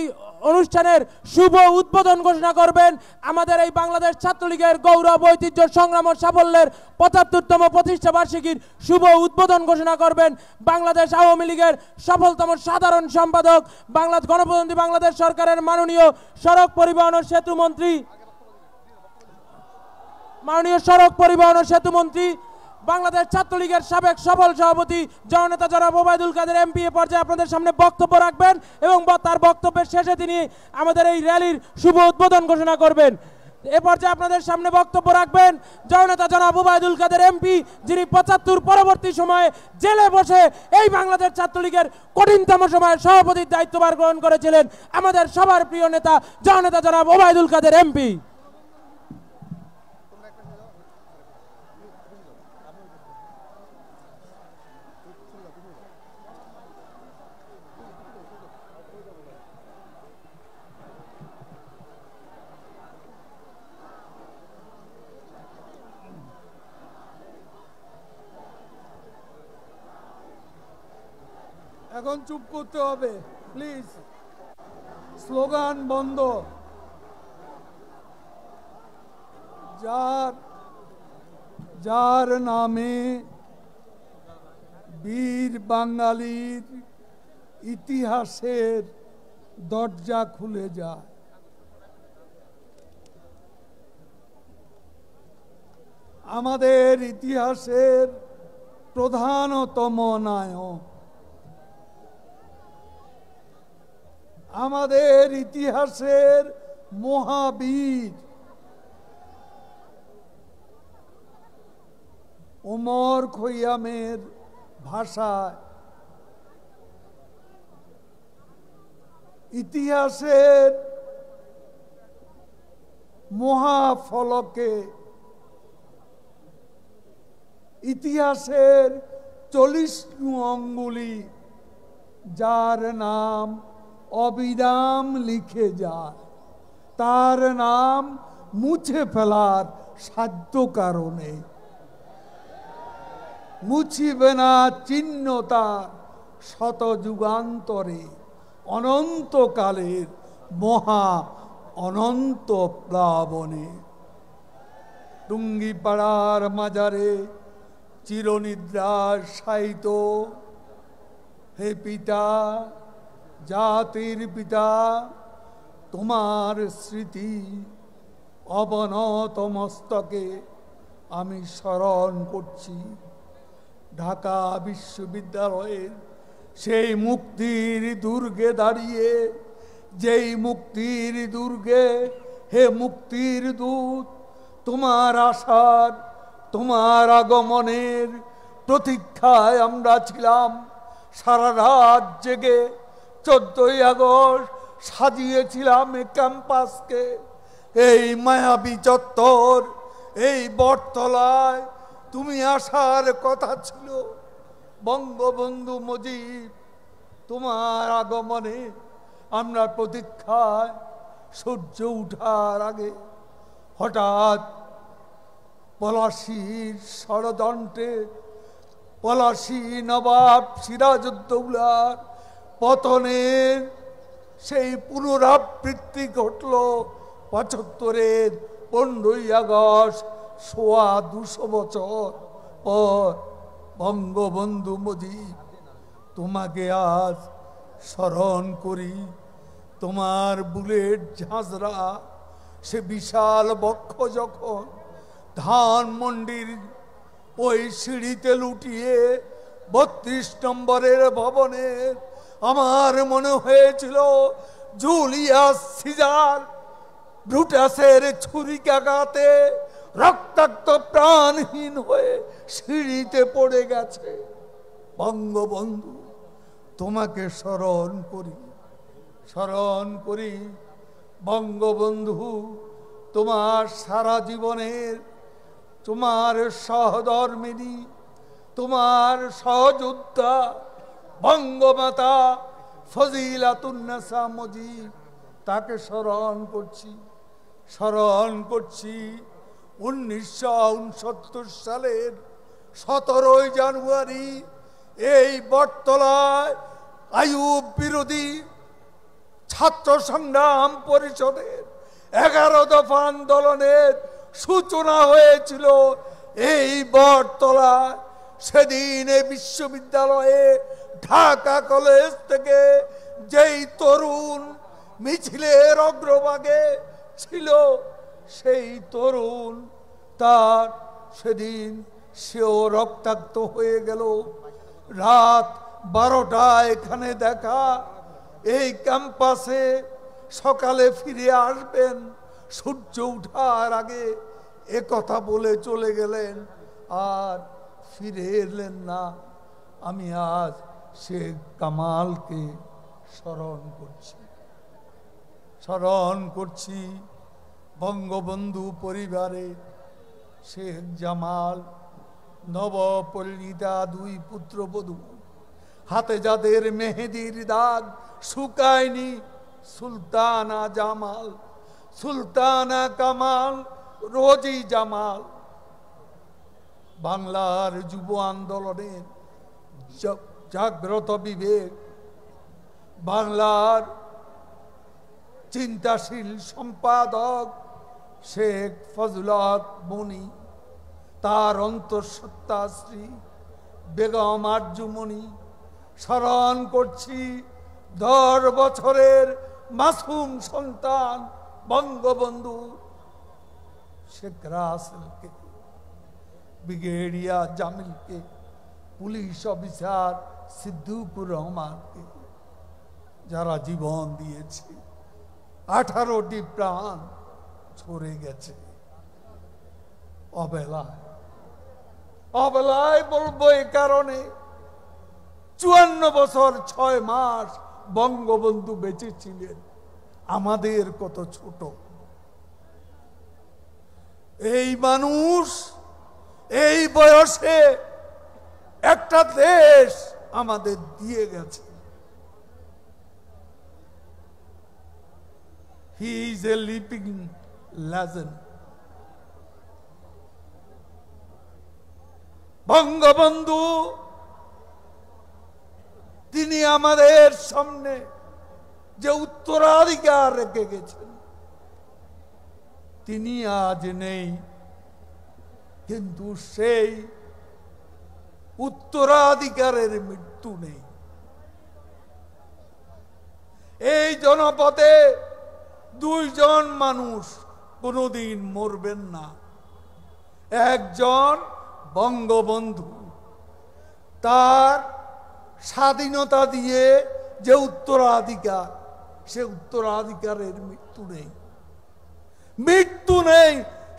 অনুষ্ঠানের শুভ উদ্বোধন ঘোষণা করবেন আমাদের এই বাংলাদেশ ছাত্রলীগের গৌরব ঐতিহ্য সংগ্রাম ও সাফল্যের ৭৫তম প্রতিষ্ঠা বার্ষিকীর শুভ উদ্বোধন ঘোষণা করবেন বাংলাদেশ আওয়ামী লীগের সফলতম সাধারণ সম্পাদক বাংলাদেশ গণপ্রজাতন্ত্রী বাংলাদেশ সরকারের মাননীয় সড়ক পরিবহন ও সেতু মন্ত্রী বাংলাদেশ ছাত্রলীগের সাবেক সফল সভাপতি জননেতা জনাব ওবায়দুল কাদের এমপি এ পর্যায়ে আপনাদের সামনে বক্তব্য রাখবেন এবং তার বক্তব্যের শেষে তিনি আমাদের এই র্যালির শুভ উদ্বোধন ঘোষণা করবেন। এ পর্যায়ে আপনাদের সামনে বক্তব্য রাখবেন জননেতা জনাব ওবায়দুল কাদের এমপি, যিনি ৭৫ পরবর্তী সময়ে জেলে বসে এই বাংলাদেশ ছাত্রলীগের কঠিনতম সময়ে সভাপতির দায়িত্বভার গ্রহণ করেছিলেন, আমাদের সবার প্রিয় নেতা জননেতা জনাব ওবায়দুল কাদের এমপি। এখন চুপ করতে হবে প্লিজ, স্লোগান বন্ধ। যার নামে বীর বাঙালির ইতিহাসের দরজা খুলে যায়। আমাদের ইতিহাসের প্রধানতম নায়ক, আমাদের ইতিহাসের মহাবীর ওমর খৈয়ামের ভাষায় ইতিহাসের মহাফলকে, ইতিহাসের ৪০ আঙ্গুলি যার নাম অবিরাম লিখে যায়, তার নাম মুছে ফেলার সাধ্য কারণে মুছিবে না চিহ্ন তার শত যুগান্তরে অনন্তকালের মহা অনন্ত প্লাবনে। টুঙ্গিপাড়ার মাজারে চিরনিদ্রার শায়িত হে পিতা, জাতির পিতা, তোমার স্মৃতি অবনত মস্তকে আমি স্মরণ করছি। ঢাকা বিশ্ববিদ্যালয়ের সেই মুক্তির দুর্গে দাঁড়িয়ে, যেই মুক্তির দুর্গে হে মুক্তির দূত তোমার আশার, তোমার আগমনের প্রতীক্ষায় আমরা ছিলাম। সারা রাত জেগে 14ই আগস্ট সাজিয়েছিলাম ক্যাম্পাসকে। এই মায়াবী চত্বর, এই বটতলায় তুমি আসার কথা ছিল বঙ্গবন্ধু মুজিব। তোমার আগমনে আমরা প্রতীক্ষায় সূর্য উঠার আগে হঠাৎ পলাশীর ষড়যন্ত্রে পলাশী নবাব সিরাজউদ্দৌলার পতনের সেই পুনরাবৃত্তি ঘটল ৭৫-এর 15ই আগস্ট, 200 বছর পর। বঙ্গবন্ধু মুজিব, তোমাকে আজ স্মরণ করি। তোমার বুলেট ঝাঁঝরা সে বিশাল বক্ষ যখন ধানমন্ডির ওই সিঁড়িতে লুটিয়ে 32 নম্বরের ভবনের, আমার মনে হয়েছিল জুলিয়াস সিজার ব্রুটাসের ছুরিকাঘাতে রক্তাক্ত প্রাণহীন হয়ে সিঁড়িতে পড়ে গেছে। বঙ্গবন্ধু, তোমাকে স্মরণ করি, স্মরণ করি। বঙ্গবন্ধু, তোমার সারা জীবনের, তোমার সহধর্মিণী, তোমার সহযোদ্ধা বঙ্গমাতা ফজিলাতুন্নেসা মুজিব, তাকে স্মরণ করছি, স্মরণ করছি। 1969 সালের 17ই জানুয়ারি এই বটতলায় আইয়ুব বিরোধী ছাত্র সংগ্রাম পরিষদের 11 দফা আন্দোলনের সূচনা হয়েছিল এই বটতলা। সেদিন এই বিশ্ববিদ্যালয়ে ঢাকা কলেজ থেকে যেই তরুণ মিছিলের অগ্রভাগে ছিল, সেই তরুণ তার সেদিন সেও রক্তাক্ত হয়ে গেল। রাত 12টায় এখানে দেখা, এই ক্যাম্পাসে সকালে ফিরে আসবেন সূর্য ওঠার আগে, এ কথা বলে চলে গেলেন, আর ফিরে এলেন না। আমি আজ শেখ কামালকে স্মরণ করছি। বঙ্গবন্ধু পরিবারে শেখ জামাল, নবপরিণীতা 2 পুত্রবধূ, হাতে যাদের মেহেদির দাগ শুকায়নি, সুলতানা জামাল, সুলতানা কামাল, রোজি জামাল। বাংলার যুব আন্দোলনের জাগ্রত বিবেক, বাংলার চিন্তাশীল সম্পাদক শেখ ফজলত মনি, তার অন্তঃসত্ত্বা শ্রী বেগম আরজুমনি। স্মরণ করছি 10 বছরের মাসুম সন্তান বঙ্গবন্ধু শেখ রাসেলকে, ব্রিগেডিয়ার জামিলকে, পুলিশ অফিসার সিদ্দিকুর রহমানকে, যারা জীবন দিয়েছে। 18টি প্রাণ ঝরে গেছে অবেলায় বলবো এ কারণে 54 বছর 6 মাস বঙ্গবন্ধু বেঁচে ছিলেন। আমাদের কত ছোট এই মানুষ, এই বয়সে একটা দেশ আমাদের দিয়ে গেছে। He is a living legend. Bangabandhu তিনি আমাদের সামনে যে উত্তরাধিকার রেখে গেছেন, তিনি আজ নেই, কিন্তু সেই উত্তরাধিকারের মৃত্যু নেই। এই জনপদে 2 জন মানুষ কোনোদিন মরবেন না। একজন বঙ্গবন্ধু, তার স্বাধীনতা দিয়ে যে উত্তরাধিকার, সে উত্তরাধিকারের মৃত্যু নেই।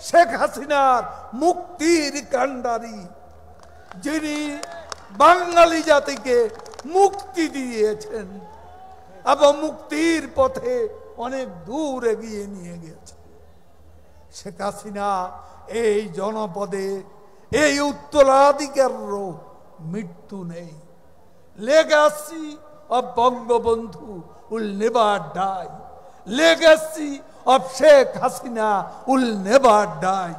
শেখ হাসিনার মুক্তির কান্ডারি, যিনি বাঙালি জাতিকে মুক্তি দিয়েছেন এবং মুক্তির পথে অনেক দূর এগিয়ে নিয়ে গেছে। শেখ হাসিনা এই জনপদে এই উত্তরাধিকারেরও মৃত্যু নেই। Legacy of Bangabandhu will never die. Legacy of Sheikh Hasina will never die.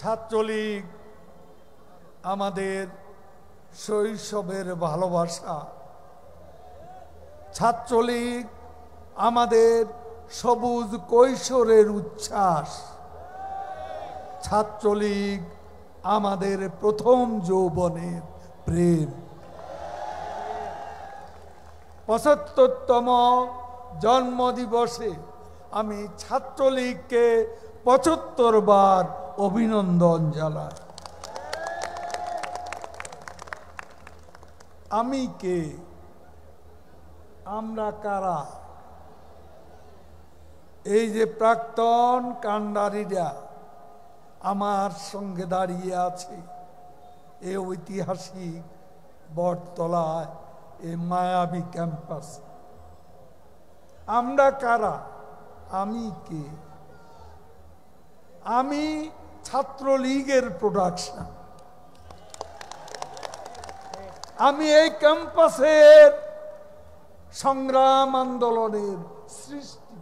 Chhatra League আমাদের শৈশবের ভালোবাসা, ছাত্রলীগ আমাদের সবুজ কৈশোরের উচ্ছ্বাস, ছাত্রলীগ আমাদের প্রথম যৌবনের প্রেম। 75তম জন্মদিবসে আমি ছাত্রলীগকে 75 বার অভিনন্দন জানাই। আমি কে, আমরা কারা? এই যে প্রাক্তন কান্ডারিরা আমার সঙ্গে দাঁড়িয়ে আছে এই ঐতিহাসিক বটতলায়, এই মায়াবী ক্যাম্পাস, আমরা কারা? আমি কে? আমি ছাত্রলীগের প্রোডাকশন। আমি এই ক্যাম্পাসের সংগ্রাম আন্দোলনের সৃষ্টি,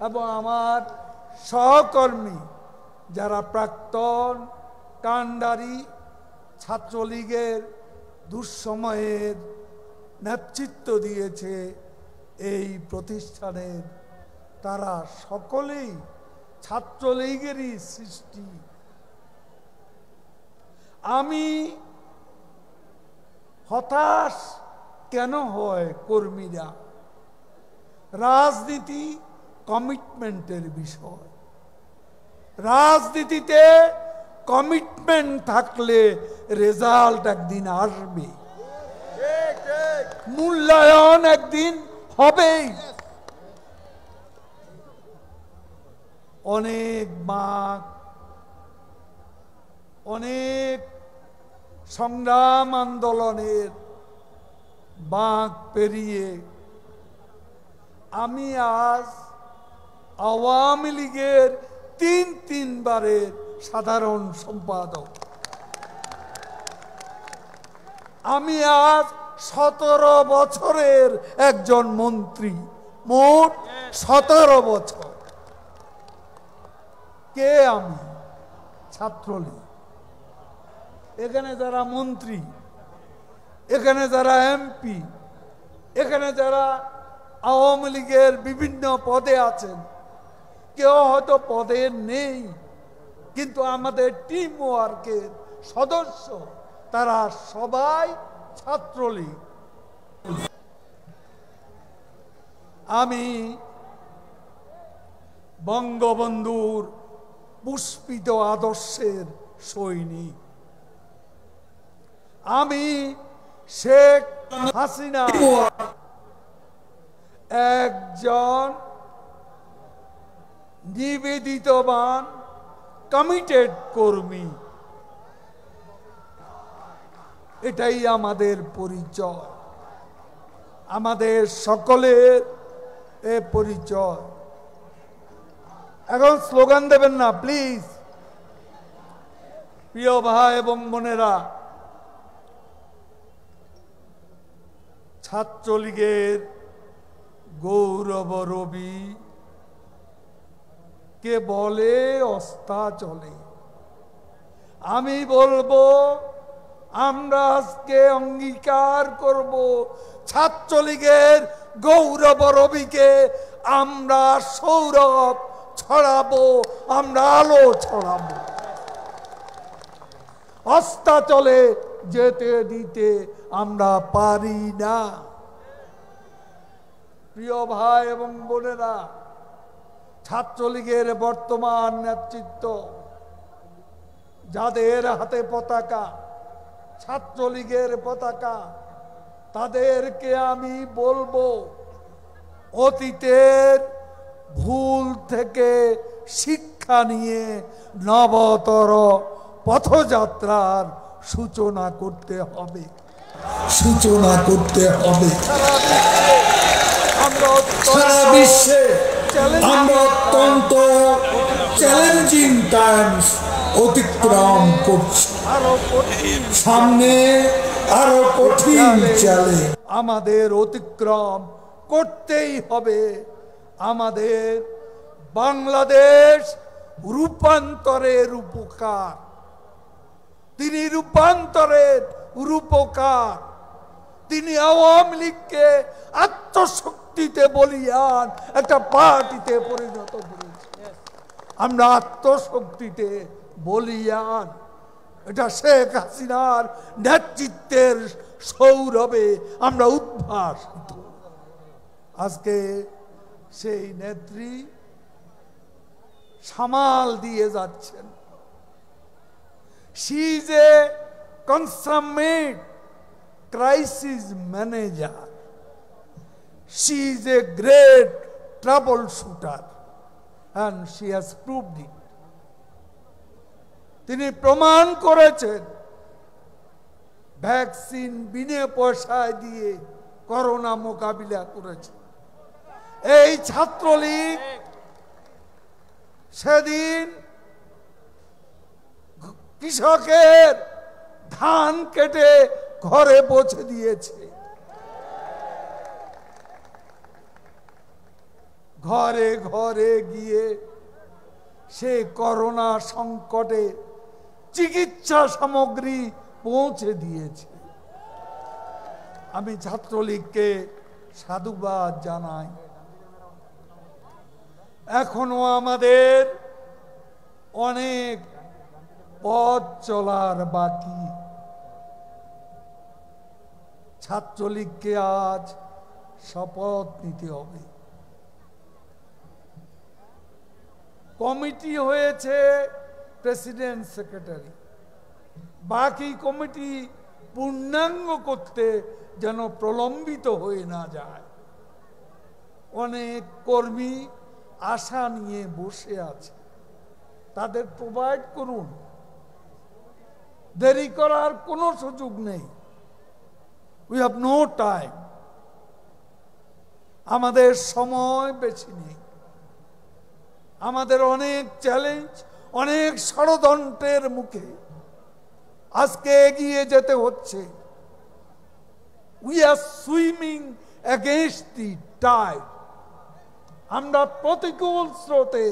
এবং আমার সহকর্মী যারা প্রাক্তন কান্ডারি ছাত্রলীগের দুঃসময়ের নেতৃত্ব দিয়েছে এই প্রতিষ্ঠানের, তারা সকলেই ছাত্রলীগেরই সৃষ্টি। আমি হতাশ কেন হয় কর্মীরা? রাজনীতি কমিটমেন্টের বিষয়। রাজনীতিতে কমিটমেন্ট থাকলে রেজাল্ট একদিন আসবে, মূল্যায়ন একদিন হবেই। অনেক মাস, অনেক সংগ্রাম আন্দোলনের বাঁক পেরিয়ে আমি আজ আওয়ামী লীগের তিনবারের সাধারণ সম্পাদক। আমি আজ 17 বছরের একজন মন্ত্রী, মোট 17 বছর। কে আমি? ছাত্রলীগ। এখানে যারা মন্ত্রী, এখানে যারা এমপি, এখানে যারা আওয়ামী লীগের বিভিন্ন পদে আছেন, কেউ হয়তো পদে নেই, কিন্তু আমাদের টিম ওয়ার্কের সদস্য, তারা সবাই ছাত্রলীগ। আমি বঙ্গবন্ধুর পুষ্পিত আদর্শের সৈনিক। আমি শেখ হাসিনা একজন নিবেদিতবান কমিটেড কর্মী। এটাই আমাদের পরিচয়, আমাদের সকলের এ পরিচয়। এখন স্লোগান দেবেন না প্লিজ। প্রিয় ভাই এবং বোনেরা, ছাত্রলীগের গৌরব রবি কে বলে অস্তা চলে। আমি বলবো, আমরা আজকে অঙ্গীকার করব, ছাত্রলীগের গৌরব রবিকে আমরা সৌরভ ছড়াবো, আমরা আলো ছড়াবো। অস্তাচলে যেতে দিতে আমরা পারি না। প্রিয় ভাই এবং বোনেরা, ছাত্রলীগের বর্তমান নেতৃত্ব, যাদের হাতে পতাকা, ছাত্রলীগের পতাকা, তাদেরকে আমি বলবো, অতীতের ভুল থেকে শিক্ষা নিয়ে নবতর পথযাত্রার সূচনা করতে হবে। সারা বিশ্বে আমরা অত্যন্ত চ্যালেঞ্জিং টাইমস অতিক্রম করছি। সামনে আরো কঠিন চ্যালেঞ্জ আমাদের অতিক্রম করতেই হবে। আমাদের বাংলাদেশ রূপান্তরের রূপকার, তিনি রূপান্তরের রূপকার। তিনি আওয়ামী লীগকে আত্মশক্তিতে বলিয়ান একটা পার্টিতে পরিণত করেছেন। আমরা আত্মশক্তিতে বলিয়ান, এটা শেখ হাসিনার নেতৃত্বের সৌরভে আমরা উদ্ভাসিত। আজকে সেই নেত্রী সামাল দিয়ে যাচ্ছেন। She is a consummate crisis manager. She is a great troubleshooter and she has proved it. তিনি প্রমাণ করেছেন, ভ্যাকসিন বিনা পয়সায় দিয়ে করোনা মোকাবিলা করেছে। এই ছাত্রলীগ সেদিন কৃষকের ধান কেটে ঘরে পৌঁছে দিয়েছে। ঘরে ঘরে গিয়ে সে করোনা সংকটে চিকিৎসা সামগ্রী পৌঁছে দিয়েছে। আমি ছাত্রলীগকে সাধুবাদ জানাই। এখনো আমাদের অনেক পথ চলার বাকি। ছাত্রলীগকে আজ শপথ নিতে হবে। কমিটি হয়েছে প্রেসিডেন্ট সেক্রেটারি, বাকি কমিটি পূর্ণাঙ্গ করতে যেন প্রলম্বিত হয়ে না যায়। অনেক কর্মী আশা নিয়ে বসে আছে, তাদের প্রোভাইড করুন। দেরি করার কোনো সুযোগ নেই। We have no time. আমাদের সময় বেশি নেই। আমাদের অনেক চ্যালেঞ্জ, অনেক ষড়যন্ত্রের মুখে আজকে এগিয়ে যেতে হচ্ছে। We are swimming against the tide. আমরা প্রতিকূল স্রোতে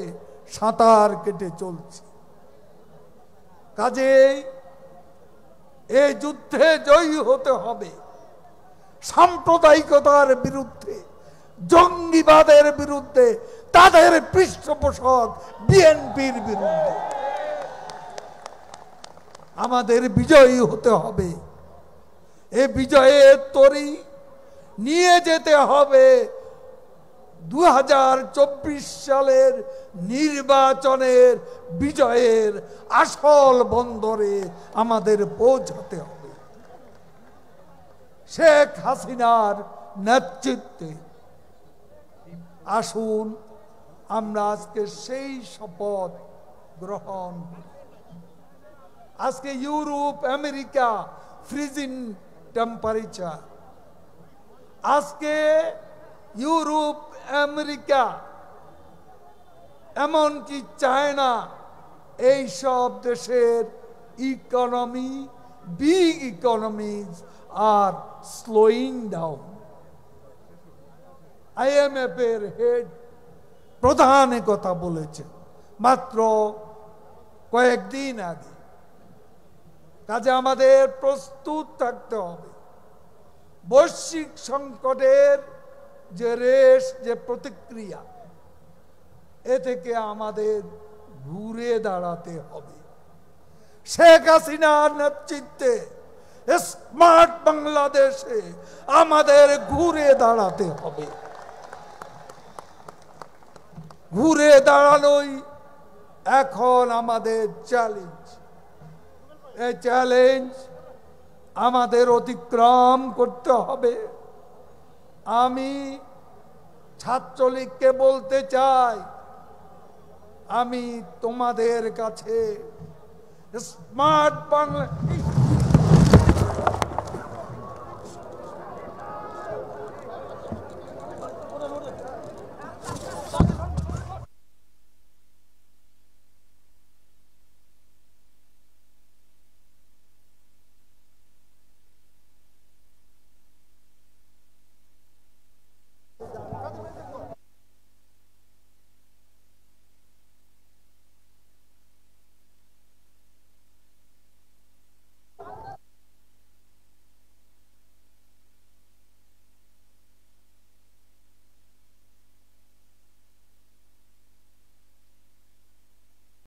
সাঁতার কেটে চলছি। কাজেই এই যুদ্ধে জয়ী হতে হবে। সাম্প্রদায়িকতার বিরুদ্ধে, জঙ্গিবাদের বিরুদ্ধে, তাদের পৃষ্ঠপোষক বিএনপির বিরুদ্ধে আমাদের বিজয়ী হতে হবে। এই বিজয়ের তরি নিয়ে যেতে হবে 2024 সালের নির্বাচনের বিজয়ের আসল বন্দরে আমাদের পৌঁছাতে হবে। শেখ হাসিনার নেতৃত্বে আসুন আমরা আজকে সেই শপথ গ্রহণ করি। আজকে ইউরোপ, আমেরিকা ফ্রিজিং টেম্পারেচার। আজকে ইউরোপ, আমেরিকা, এমনকি চায়না, এই সব দেশের ইকোনমি, বিগ ইকোনমিজ আর স্লোয়িং ডাউন। IMF এর হেড প্রধান কথা বলেছে মাত্র কয়েকদিন আগে। কাজে আমাদের প্রস্তুত থাকতে হবে। বৈশ্বিক সংকটের যে রেশ, যে প্রতিক্রিয়া, এ থেকে আমাদের ঘুরে দাঁড়াতে হবে। শেখ হাসিনার নেতৃত্বে স্মার্ট বাংলাদেশে আমাদের ঘুরে দাঁড়াতে হবে। ঘুরে দাঁড়ানোই এখন আমাদের চ্যালেঞ্জ। এই চ্যালেঞ্জ আমাদের অতিক্রম করতে হবে। আমি ছাত্রলীগকে বলতে চাই, আমি তোমাদের কাছে স্মার্ট বাংলা